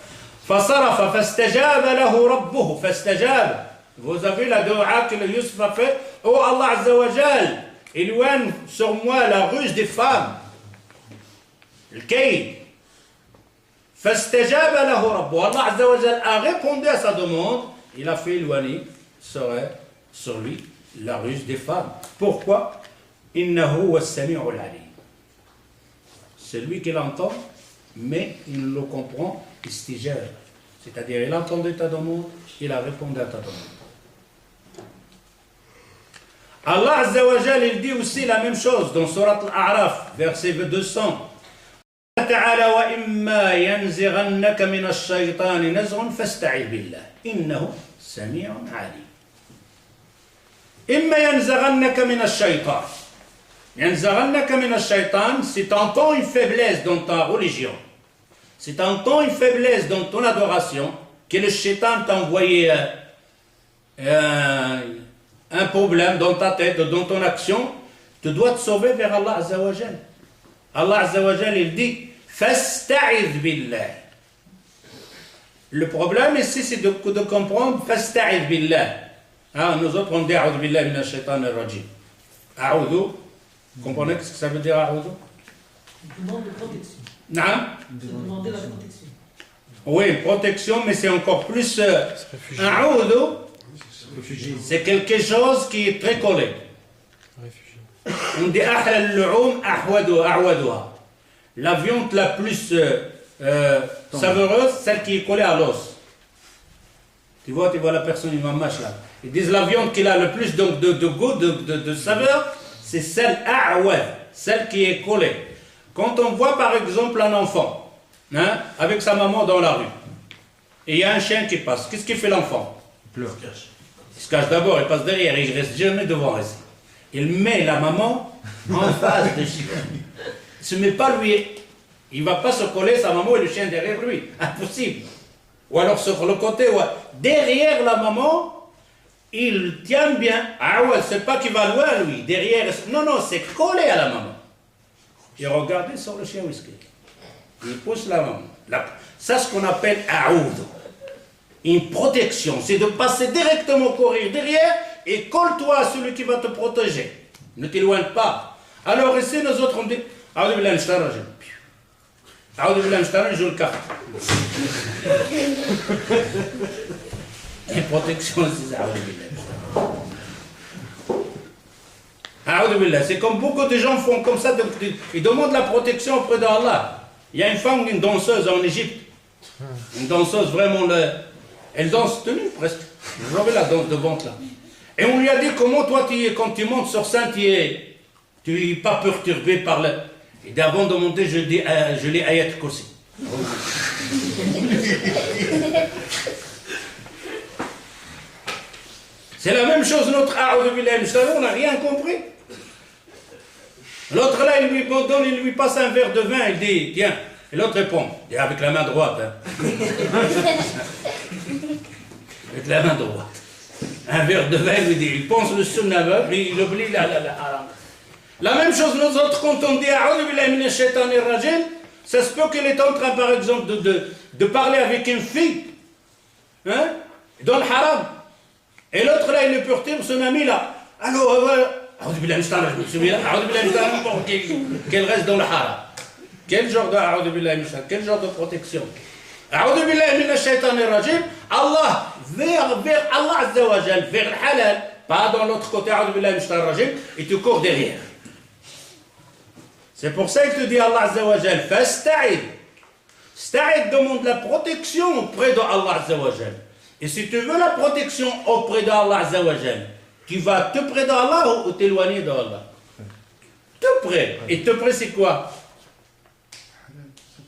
فصرف فاستجاب له ربه فاستجاب. Vous avez la dua que le Yusuf a fait. Oh Allah Azza wa Jal, éloigne sur moi la ruse des femmes. Le kayd. فاستجاب له ربه. Allah Azza wa Jal a répondu à sa demande. Il a fait éloigner sur lui la ruse des femmes. Pourquoi? إنه هو السميع العليم. C'est lui qui l'entend, mais il le comprend. Istijab. C'est-à-dire, il a entendu ta demande, il a répondu à ta demande. Allah Azza wa Jal, il dit aussi la même chose dans Surat Al-A'raf, verset 200. تعالى وإما ينزغنك من الشيطان نزغ فاستعذ بالله إنه سميع عليم. إما ينزغنك من الشيطان. ينزغنك من الشيطان, si tu entends une faiblesse dans ta religion, si tu entends une faiblesse dans ton adoration, que le shaitan t'a envoyé un problème dans ta tête, dans ton action, tu dois te sauver vers Allah Azza wa Jal. Allah Azza wa Jal, il dit فَاسْتَعِذْ بِاللَّهِ. Le problème ici, c'est de comprendre فَاسْتَعِذْ بِاللَّهِ. Nous autres, on dit أعوذ بالله من الشيطان الرجيم. أعوذ, vous comprenez ce que ça veut dire أعوذ? Demande de protection. Non? Demander la protection. Oui, protection, mais c'est encore plus. A'oudou, c'est quelque chose qui est très collé. On dit Ahlal lu'um ahwaduha. La viande la plus savoureuse, celle qui est collée à l'os. Tu vois la personne, il mâche là. Ils disent la viande qui a le plus de goût, de saveur, c'est celle a'wad, celle qui est collée. Quand on voit par exemple un enfant avec sa maman dans la rue, et il y a un chien qui passe, qu'est-ce qu'il fait l'enfant? Il pleure. Il se cache d'abord, il passe derrière, il ne reste jamais devant ici. Il met la maman en face du chien. Il ne se met pas lui, il ne va pas se coller sa maman et le chien derrière lui, impossible. Ou alors sur le côté, derrière la maman, il tient bien. Ah ouais, c'est pas qu'il va loin lui, derrière, non, c'est collé à la maman. Et regardez sur le chien whisky. Il pousse la maman. Ça, c'est ce qu'on appelle a'oud. Une protection, c'est de passer directement courir derrière et colle-toi à celui qui va te protéger. Ne t'éloigne pas. Alors ici, nous autres, on dit Aoudou billah min shaitan rajim. Aoudou billah min shaitan rajim, je joue le carte. Et protection aussi, ça, aoudou billah. Aoudou billah. C'est comme beaucoup de gens font comme ça, ils demandent la protection auprès d'Allah. Il y a une femme, une danseuse en Égypte. Une danseuse vraiment, elle danse tenue presque. Vous avez la danse de ventre là. Et on lui a dit comment toi, quand tu montes sur scène, tu es pas perturbé par le... Et d'avant de monter, je lis Ayat Kursi. C'est la même chose, notre A'udhu billahi minash shaitanir, on n'a rien compris. L'autre là, il lui donne, il lui passe un verre de vin, il dit, tiens. Et l'autre répond, et avec la main droite. Hein. Avec la main droite. Un verre de vin, il dit, il pense le sunnah, puis il oublie la haram. La même chose, nous autres, quand on dit A'udhu billahi minash shaitanir rajim, ça se peut qu'il est en train, par exemple, de parler avec une fille, hein, dans le haram. Et l'autre là, il le perturbe, son ami là. Alors, A'udhu billahi minash shaitanir rajim, celui-là, A'udhu billahi minash shaitanir rajim, qu'elle reste dans le haram. Quel genre de A'udhu billahi minash shaitanir, quel genre de protection? A'udhu billahi minash shaitanir rajim, Allah, vers Allah Azza wa Jal, vers le halal, pas dans l'autre côté, A'udhu billahi minash shaitanir rajim, et tu cours derrière. C'est pour ça qu'il te dit Allah Azza wa Jal, fasta'id. Sta'id demande la protection auprès de Allah Azza wa Jal. Et si tu veux la protection auprès de Allah Azza wa Jal, tu vas te près d'Allah ou t'éloigner d'Allah? Te près. Et te près, c'est quoi?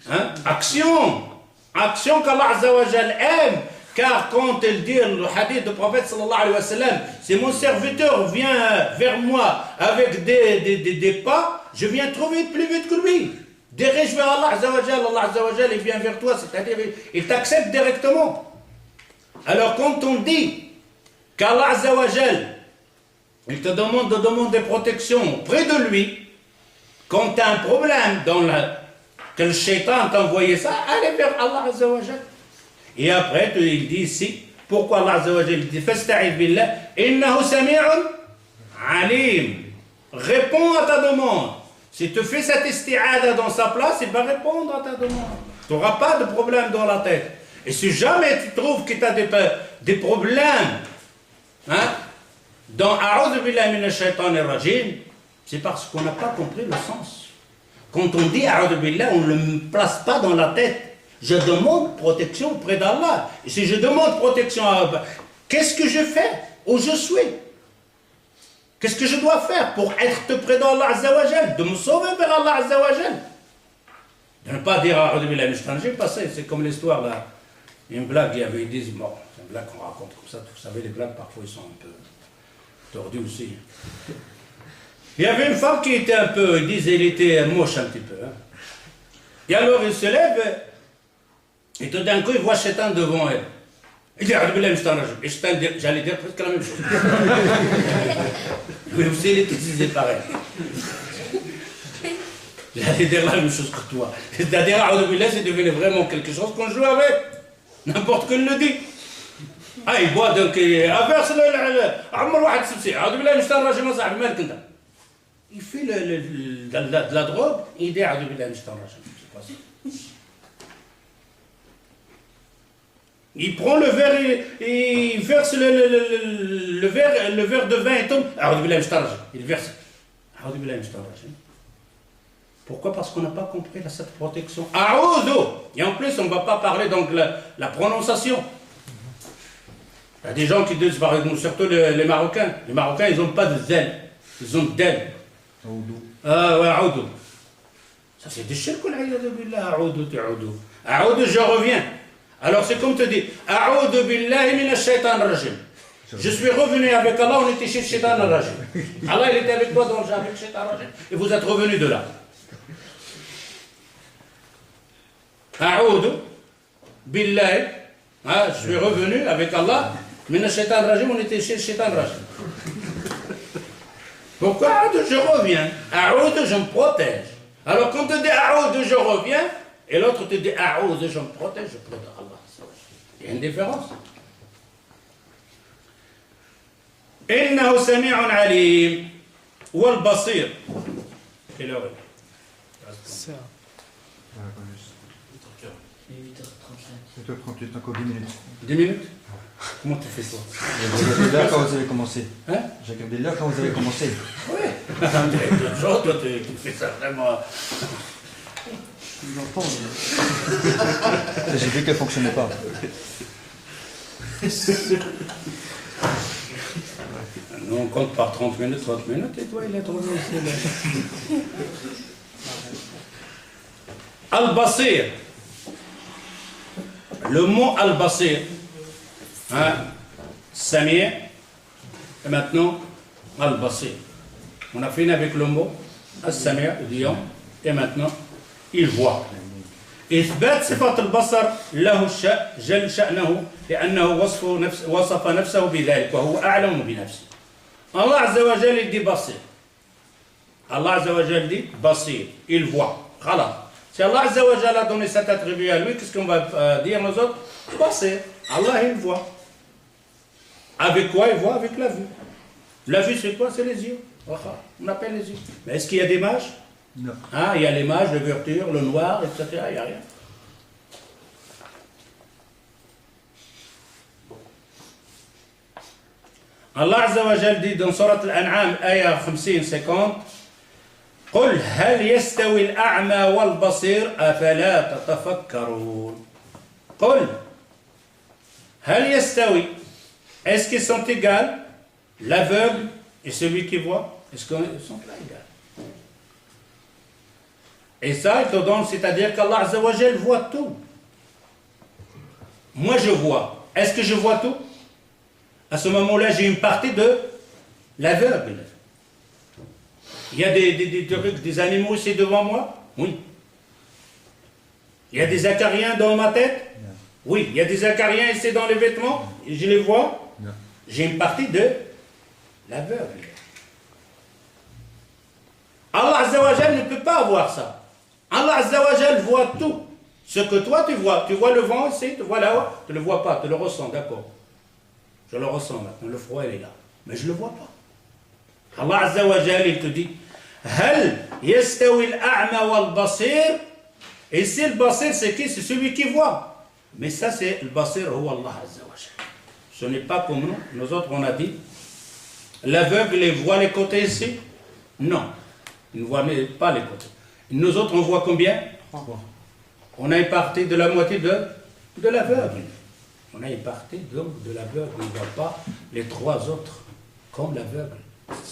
Hein? Action. Action qu'Allah Azza wa Jal aime. Car quand il dit le hadith du prophète sallallahu alayhi wa sallam, si mon serviteur vient vers moi avec des pas, je viens trouver plus vite que lui. Dirige vers Allah Azza wa Jal, Allah Azza wa Jal, il vient vers toi, c'est-à-dire il t'accepte directement. Alors quand on dit qu'Allah Azza wa Jal, il te demande de demander protection près de lui, quand tu as un problème que le shaitan t'a envoyé ça, allez vers Allah Azza wa Jal. Et après, il dit ici, pourquoi Allah Azza wa Jal dit fasta'id billah, innahu sami'un alim. Réponds à ta demande. Si tu fais cette isti'ada dans sa place, il va répondre à ta demande. Tu n'auras pas de problème dans la tête. Et si jamais tu trouves que tu as des problèmes, hein, dans A'udhu billahi minash shaitanir rajim, c'est parce qu'on n'a pas compris le sens. Quand on dit A'udhu billah, on ne le place pas dans la tête. Je demande protection auprès d'Allah. Et si je demande protection à Allah, qu'est-ce que je fais où je suis? Qu'est-ce que je dois faire pour être près d'Allah Azza wa Jal? De me sauver vers Allah Azza wa Jal. De ne pas dire A'udhu billahi minash shaitanir rajim, c'est comme l'histoire là. Une blague, ils disent, bon, c'est une blague qu'on raconte comme ça. Vous savez, les blagues parfois ils sont un peu tordus aussi. Il y avait une femme qui était un peu, ils disent, elle était moche un petit peu. Hein. Et alors il se lève, et tout d'un coup il voit Shaitan devant elle. Il dit, A'udhu billahi minash shaitanir rajim. Et Shaitan, j'allais dire presque la même chose. Mais aussi il était utilisé pareil. J'allais dire la même chose que toi. C'est-à-dire, A'udhu billahi, c'est devenu vraiment quelque chose qu'on joue avec. N'importe qui le dit. Ah, il boit donc, averse عمر واحد سبسي أعوذ بالله من الشيطان الرجيم صاحبي مالك أنت. Il fait de la drogue, il dit أعوذ بالله من الشيطان الرجيم. Il prend le verre, il verse le verre de vin et tombe. أعوذ بالله من الشيطان الرجيم. Il verse. أعوذ بالله من الشيطان الرجيم. Pourquoi? Parce qu'on n'a pas compris cette protection. A'udhu. Et en plus, on ne va pas parler donc la prononciation. Il y a des gens qui disent, par exemple, surtout les Marocains. Les Marocains, ils n'ont pas de zel. Ils ont del. Ah ouais, a'udhu. Ça c'est des shirk, a'udhu, ta'udhu. A'udhu, je reviens. Alors c'est comme te dit, a'udhu billahi minash shaitanir rajim. Je suis revenu avec Allah, on était chez Shaitan al-Rajim. Allah, il était avec toi dans le jardin avec Shaitan al-Rajim. Et vous êtes revenu de là. A'udhu billahi, je suis revenu avec Allah, mais Shaitan Rajim, on était chez Shaitan Rajim. Pourquoi A'udhu, je reviens? A'udhu, je me protège. Alors quand tu dis A'udhu, je reviens, et l'autre te dit A'udhu, je me protège, je protège Allah. Il y a une différence. Innahu sami'un alim, wal basir. Quelle heure? reste. Il est 8h35. 8h38, encore 10 minutes. 10 minutes? Comment tu fais ça? J'ai regardé là quand vous avez commencé. Hein? J'ai regardé là quand vous avez commencé. Oui. D'autres choses, toi, tu fais ça vraiment. Je l'entends. J'ai vu qu'elle ne fonctionnait pas. Nous, on compte par 30 minutes, et toi, il est trouvé ici. Al-Basir. Le mot Al-Basir. Hein? Samir. Et maintenant, Al-Basir. On a fini avec le mot Al-Samir, disons. Et maintenant, il voit. إثبات صفة البصر له جل شأنه لأنه وصف نفسه بذلك وهو أعلم بنفسه. Allah Azza wa Jal, il dit basir. Allah Azza wa Jal dit basir. Il voit. Voilà. Si Allah Azza wa Jal a donné cet attribut à lui, qu'est-ce qu'on va dire nous autres? Basir. Allah, il voit. Avec quoi il voit? Avec la vue. La vue, c'est quoi? C'est les yeux. On appelle les yeux. Mais est-ce qu'il y a des mages? Non. Hein, il y a l'image, l'ouverture, le noir, etc. Il n'y a rien. Allah Azza wa Jal dit dans Surat Al-An'am, ayah 50-50, قل هل يستوي الأعمى والبصير أفلا تتفكرون. قل هل يستوي. Est-ce qu'ils sont égaux, l'aveugle et celui qui voit? Est-ce qu'ils sont égaux? Et ça, il te donne, c'est-à-dire qu'Allah Azza wa Jal voit tout. Moi, je vois. Est-ce que je vois tout? À ce moment-là, j'ai une partie de l'aveugle. Il y a des animaux ici devant moi? Oui. Il y a des acariens dans ma tête? Non. Oui. Il y a des acariens ici dans les vêtements? Je les vois? Non. J'ai une partie de l'aveugle. Allah Azza wa Jal ne peut pas avoir ça. Allah Azza wa Jal voit tout. Ce que toi tu vois le vent ici, tu vois là-haut, tu ne le vois pas, tu le ressens, d'accord. Je le ressens maintenant, le froid il est là. Mais je ne le vois pas. Allah Azza wa Jal, il te dit, Hal yastawi al-a'ma wal-basir. Et si le basir, c'est qui? C'est celui qui voit. Mais ça, c'est le basir, huwa Allah Azza wa Jal. Ce n'est pas comme nous. Nous autres, on a dit, l'aveugle, il voit les côtés ici? Non. Il ne voit pas les côtés. Nous autres, on voit combien? On a une partie de la moitié de l'aveugle. On a une partie donc de l'aveugle. On ne voit pas les trois autres comme l'aveugle.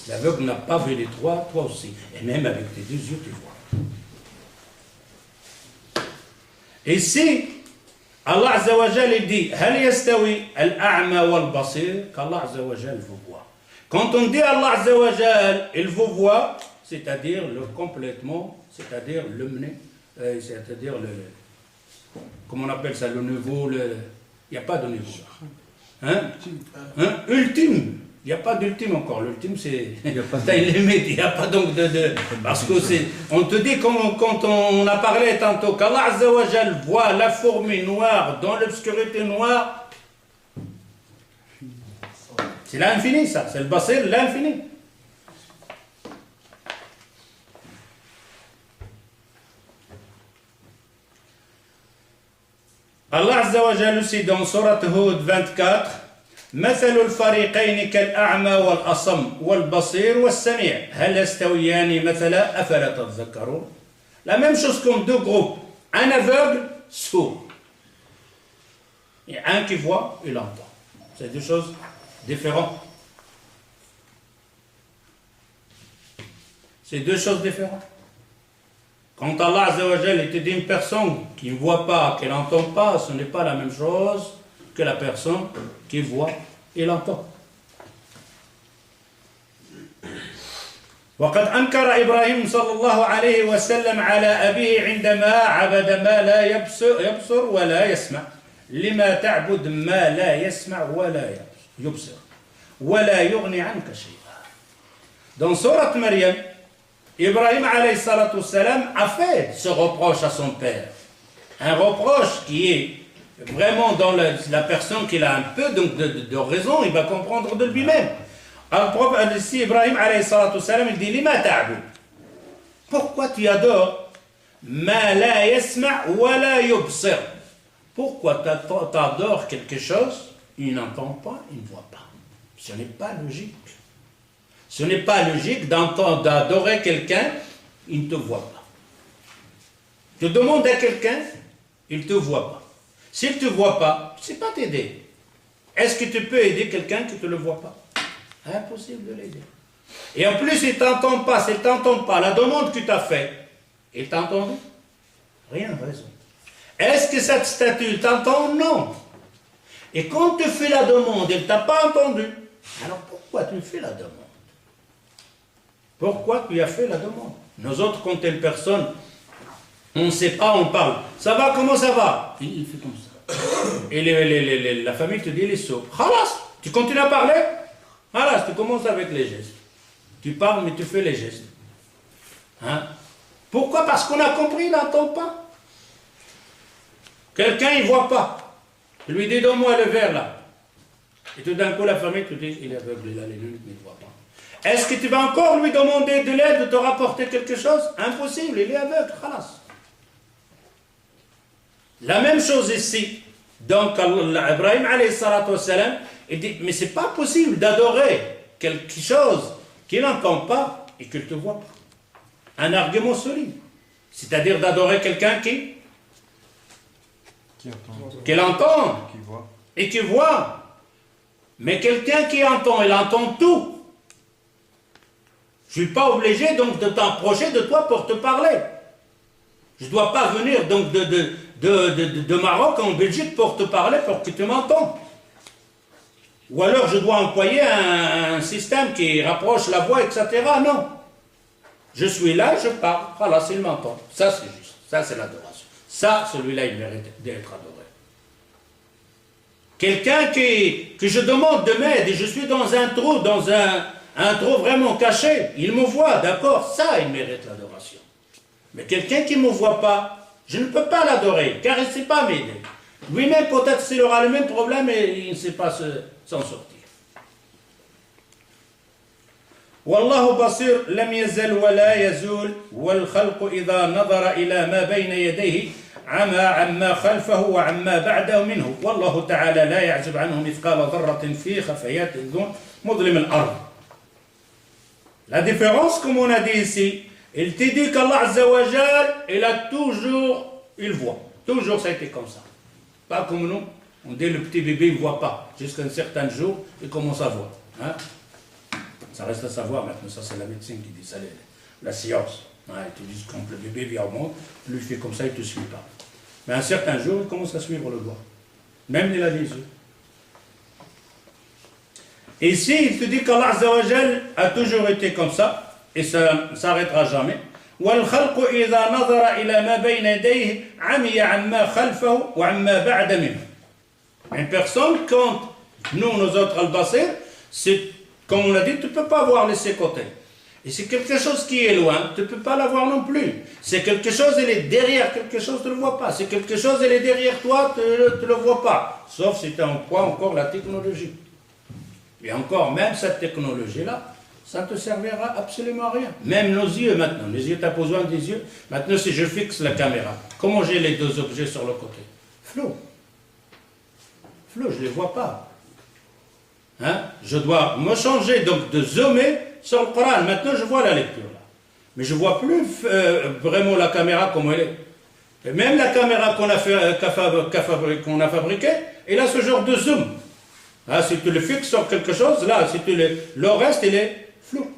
L'aveugle n'a pas vu les trois, toi aussi. Et même avec tes deux yeux, tu vois. Et si Allah Azza wa Jal dit Hal yastawi al-a'ma wal-basir, qu'Allah Azza wa Jal vous voit. Quand on dit Allah Azza wa Jal, il vous voit, c'est-à-dire le complètement, c'est-à-dire le mener, c'est-à-dire le, comment on appelle ça, le niveau, il n'y a pas de niveau. Hein? Ultime. Il n'y a pas d'ultime encore. L'ultime, c'est une limite. Il n'y a pas donc de parce que c'est. On te dit, quand on a parlé tantôt, qu'Allah Azza wa Jal voit la fourmi noire dans l'obscurité noire. C'est l'infini, ça. C'est le basir, l'infini. Allah Azza wa Jal aussi dans Surat Hud 24, مثل الفريقين كالأعمى والأصم والبصير والسميع هل يستويان مثلا أفلا تذكرون. La même chose comme deux groupes, un aveugle, sourd, et un qui voit, il entend. C'est deux choses différentes. C'est deux choses différentes. Quand Allah Azza wa Jal te dit une personne qui ne voit pas, qui n'entend pas, ce n'est pas la même chose que la personne qui voit et l'entend. وقد أنكر إبراهيم صلى الله عليه وسلم على أبيه عندما عبد ما لا يبصر ولا يسمع. لما تعبد ما لا يسمع ولا يبصر ولا يغني عنك شيئا. Dans Sourate Maryam, Ibrahim alayhi salatu wassalam a fait ce reproche à son père. Un reproche qui est vraiment dans la personne qui a un peu de raison, il va comprendre de lui-même. Alors, ici, Ibrahim alayhi salatu wassalam, il dit Lima ta'bud. Pourquoi tu adores ما لا يسمع ولا يبصر. Pourquoi tu adores quelque chose, il n'entend pas, il ne voit pas. Ce n'est pas logique. Ce n'est pas logique d'adorer quelqu'un, il ne te voit pas. Tu demandes à quelqu'un, il ne te voit pas. S'il ne te voit pas, tu ne sais pas t'aider. Est-ce que tu peux aider quelqu'un qui ne te le voit pas? Impossible de l'aider. Et en plus, il ne t'entend pas. S'il ne t'entend pas, la demande que tu as faite, il t'a entendu? Rien, raison. Est-ce que cette statue t'entend? Non. Et quand tu fais la demande, il ne t'a pas entendu. Alors pourquoi tu fais la demande? Pourquoi tu as fait la demande? Nous autres, quand une personne, on ne sait pas, on parle. Ça va, comment ça va? Il fait comme ça. Et la famille te dit, il est sourd. Khalas, tu continues à parler? Khalas, tu commences avec les gestes. Tu parles, mais tu fais les gestes. Hein? Pourquoi? Parce qu'on a compris, il n'entend pas. Quelqu'un, il ne voit pas. Tu lui dis, donne-moi le verre là. Et tout d'un coup, la famille te dit, il est aveugle, il a les lunettes, mais il ne voit pas. Est-ce que tu vas encore lui demander de l'aide, de te rapporter quelque chose? Impossible, il est aveugle, khalas. La même chose ici. Donc, Ibrahim alayhi salatu wassalam, il dit, mais c'est pas possible d'adorer quelque chose qui n'entend pas et qui ne te voit pas. Un argument solide. C'est-à-dire d'adorer quelqu'un qui l'entend et qui voit. Mais quelqu'un qui entend, il entend tout. Je ne suis pas obligé donc de t'approcher de toi pour te parler. Je ne dois pas venir donc de Maroc en Belgique pour te parler, pour que tu m'entendes. Ou alors je dois employer un système qui rapproche la voix, etc. Non. Je suis là, je parle. Voilà, s'il m'entend. Ça, c'est juste. Ça, c'est l'adoration. Ça, celui-là, il mérite d'être adoré. Quelqu'un que je demande de m'aide et je suis dans un trou, un trou vraiment caché, il me voit, d'accord, ça, il mérite l'adoration. Mais quelqu'un qui ne me voit pas, je ne peux pas l'adorer, car il ne sait pas m'aider. Lui-même, peut-être, s'il aura le même problème et il ne sait pas s'en sortir. والله بصير لم يزل ولا يزول والخلق إذا نظر إلى ما بين يديه عمى عما خلفه وعما بعده منه والله تعالى لا يعزب عنه مثقال ذرة في خفيات مظلم الأرض. La différence, comme on a dit ici, il te dit qu'Allah Azza wa Jal, il voit. Toujours ça a été comme ça. Pas comme nous, on dit le petit bébé il ne voit pas. Jusqu'à un certain jour, il commence à voir. Hein? Ça reste à savoir maintenant, ça c'est la médecine qui dit ça, la science. Hein, ils te disent quand le bébé vient au monde, lui il fait comme ça, il ne te suit pas. Mais un certain jour, il commence à suivre le doigt. Même il a les yeux. Et ici, il te dit qu'Allah Azza wa Jal a toujours été comme ça, et ça ne s'arrêtera jamais. وَالْخَلْقُ إِذَا نَظَرَ إِلَى مَا بَيْنَ يَدَيْهِ عَمِيَ عَمَّا خَلْفَهُ وَعَمَّا بَعْدَ مِنْهُ. Une personne, quand nous autres al-Basir, c'est comme on l'a dit, tu ne peux pas voir les ses côtés. Et c'est quelque chose qui est loin, tu ne peux pas la voir non plus. C'est quelque chose, elle est derrière quelque chose, tu ne le vois pas. C'est quelque chose, elle est derrière toi, tu ne le vois pas. Sauf si tu emploies encore la technologie. Et encore, même cette technologie-là, ça ne te servira absolument à rien. Même nos yeux maintenant, les yeux, tu as besoin des yeux. Maintenant, si je fixe la caméra, comment j'ai les deux objets sur le côté? Flou. Flou, je ne les vois pas. Hein? Je dois me changer donc de zoomer sur le Coran. Maintenant, je vois la lecture là. Mais je ne vois plus vraiment la caméra comme elle est. Et même la caméra qu'on a fabriquée, elle a ce genre de zoom. Hein, si tu le fixes sur quelque chose, là, si tu le reste, il est flou.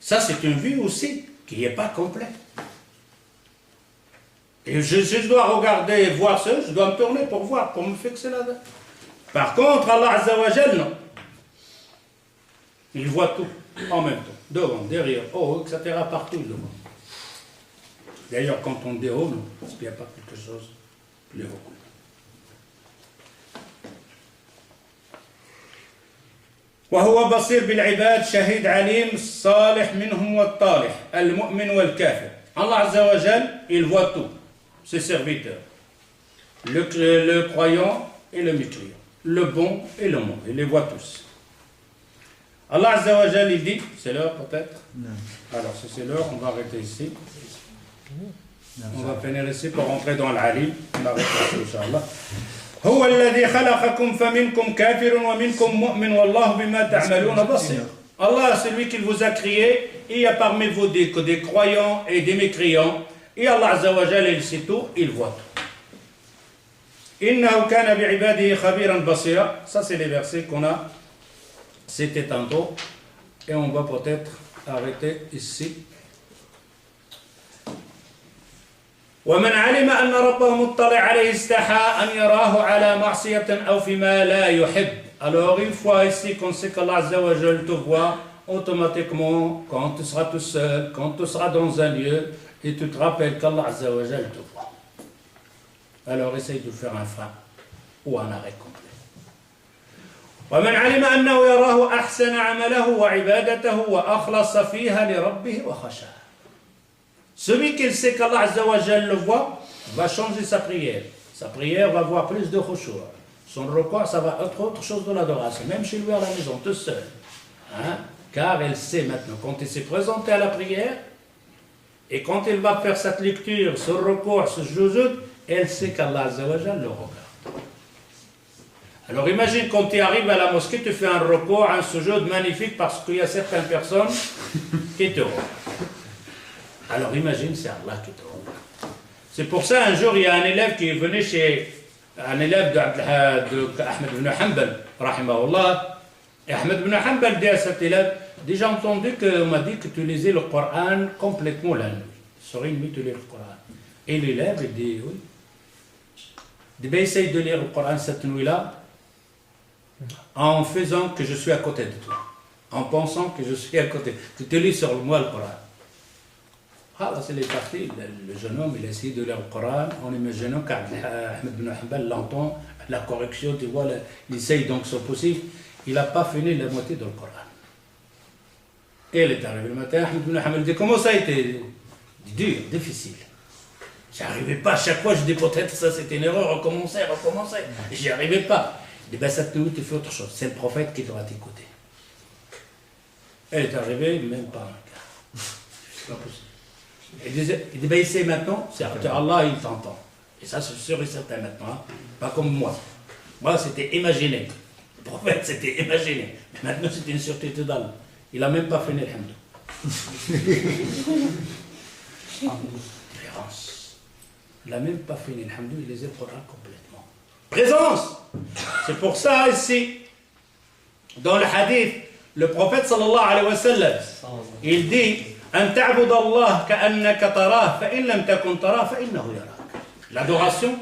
Ça, c'est une vue aussi qui n'est pas complète. Et je dois regarder et voir ça, je dois me tourner pour voir, pour me fixer là-dedans. Par contre, Allah Azza wa Jal, non. Il voit tout en même temps, devant, derrière, haut, etc. Partout, il le voit. D'ailleurs, quand on dit haut, parce qu'il n'y a pas quelque chose plus haut. وهو بصير بالعباد شهيد عليم الصالح منهم والطالح المؤمن والكافر. Allah Azza wa Jal, il voit tout, ses serviteurs, le croyant et le mécréant, le bon et le mauvais, il les voit tous. Allah Azza wa Jal, il dit, c'est l'heure peut-être? Non. Alors si c'est l'heure, on va arrêter ici. On va finir ici pour rentrer dans l'Alim. On arrête ici, Inch'Allah. هو الذي خلقكم فمنكم كافر ومنكم مؤمن والله بما تعملون بصير. Allah, c'est lui qui vous a créé. Il y a parmi vous des croyants et des mécréants. Et Allah Azza wa Jalla, il sait tout, il voit tout. إنه كان بعباده خبيرا بصيرا. Ça, c'est les versets qu'on a cités tantôt. Et on va peut-être arrêter ici. ومن علم أن ربه مطلع عليه استحى أن يراه على معصية أو فيما لا يحب. Alors une fois ici qu'on sait qu'Allah Azza wa Jalla te voit, automatiquement quand tu seras tout seul, quand tu seras dans un lieu et tu te rappelles qu'Allah Azza wa Jalla te voit. Alors essaye de faire un frein ou un arrêt complet. ومن علم أنه يراه أحسن عمله وعبادته وأخلص فيها لربه وخشاه. Celui qui sait qu'Allah Azza wa Jalla le voit va changer sa prière. Sa prière va avoir plus de khushu'. Son recours, ça va être autre chose de l'adoration, même chez lui à la maison, tout seul. Hein? Car elle sait maintenant, quand il s'est présenté à la prière, et quand il va faire cette lecture, ce recours, ce joujud, elle sait qu'Allah Azza wa Jalla le regarde. Alors imagine quand tu arrives à la mosquée, tu fais un recours, un sujoud magnifique parce qu'il y a certaines personnes qui te regardent. Alors imagine, c'est Allah qui te regarde. C'est pour ça, un jour, il y a un élève qui est venu chez un élève d'Ahmed ibn Hanbal, rahimahullah. Et Ahmed ibn Hanbal dit à cet élève, j'ai entendu qu'on m'a dit que tu lisais le Coran complètement la nuit. Sur une nuit, tu lis le Coran. Et l'élève, il dit, oui. Il dit, essaye de lire le Coran cette nuit-là, en faisant que je suis à côté de toi. En pensant que je suis à côté. Que tu lis sur moi le Coran. Ah, là, c'est les parties. Le jeune homme, il a essayé de lire le Coran en imaginant qu'Ahmed ibn Hanbal l'entend, la correction, tu vois, il essaye donc son possible. Il n'a pas fini la moitié de le Coran. Et il est arrivé le matin, Ahmed ibn Hanbal dit, comment ça a été dur, difficile. J'arrivais pas, à chaque fois je dis peut-être ça c'était une erreur, recommencer. J'y arrivais pas. Il dit, ben cette nuit tu fais autre chose, c'est le prophète qui doit t'écouter. Elle est arrivée, même pas un quart. C'est pas possible. Il dit, ben essaye maintenant, c'est Allah, il t'entend. Et ça, c'est sûr et certain maintenant, hein? Pas comme moi. Moi, c'était imaginé. Le prophète, c'était imaginé. Mais maintenant, c'était une certitude d'Allah. Il n'a même pas fini le hamdou. Présence. Il n'a même pas fini le hamdou, il les a Coran complètement. Présence. C'est pour ça, ici, dans le hadith, le prophète, sallallahu alayhi wa sallam, il dit, أن تعبد الله كأنك تراه فإن لم تكن تراه فإنه يراك. L'adoration,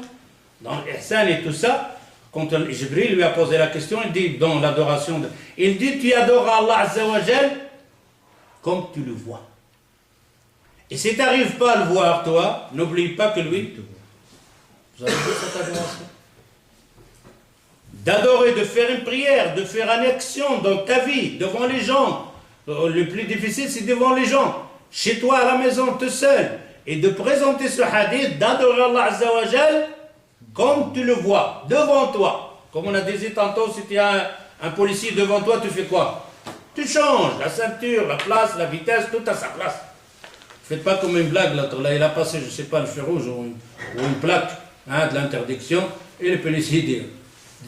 dans l'ihsan et tout ça, quand Jibril lui a posé la question, il dit dans l'adoration, il dit tu adoreras Allah Azza wa Jal comme tu le vois. Et si tu n'arrives pas à le voir toi, n'oublie pas que lui te voit. Vous avez vu cette adoration? D'adorer, de faire une prière, de faire une action dans ta vie, devant les gens. Le plus difficile, c'est devant les gens, chez toi, à la maison, tout seul, et de présenter ce hadith, d'adorer Allah Azza wa Jal comme tu le vois, devant toi. Comme on a dit tantôt, si tu as un policier devant toi, tu fais quoi? Tu changes la ceinture, la place, la vitesse, tout à sa place. Faites pas comme une blague, là, il a passé, je ne sais pas, le feu rouge ou une plaque de l'interdiction, et le policier dit,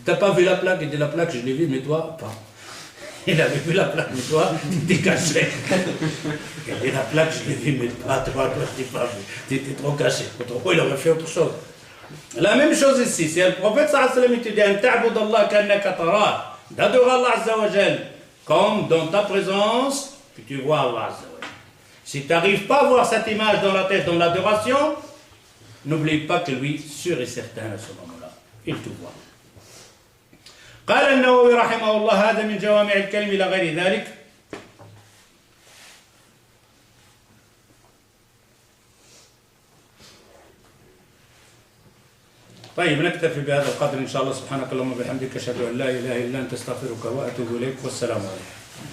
t'as pas vu la plaque? Il dit, la plaque, je l'ai vue, mais toi, pas. Il avait vu la plaque, mais toi, tu t'es caché. Il dit, la plaque, je l'ai vue, mais pas toi, tu t'es pas vu. Tu étais trop caché. Autrement, il aurait fait autre chose. La même chose ici. C'est le prophète, sallallahu alayhi wa sallam, il te dit, d'Allah ka'annaka tarah, d'adorer Allah Azza wa Jal, comme dans ta présence, que tu vois Allah Azza wa Jal. Si tu n'arrives pas à voir cette image dans la tête, dans l'adoration, n'oublie pas que lui, sûr et certain, à ce moment-là, il te voit. قال النووي رحمه الله هذا من جوامع الكلم إلى غير ذلك. طيب نكتفي بهذا القدر إن شاء الله. سبحانك اللهم وبحمدك أشهد أن لا إله إلا أنت أستغفرك وأتوب إليك والسلام عليكم.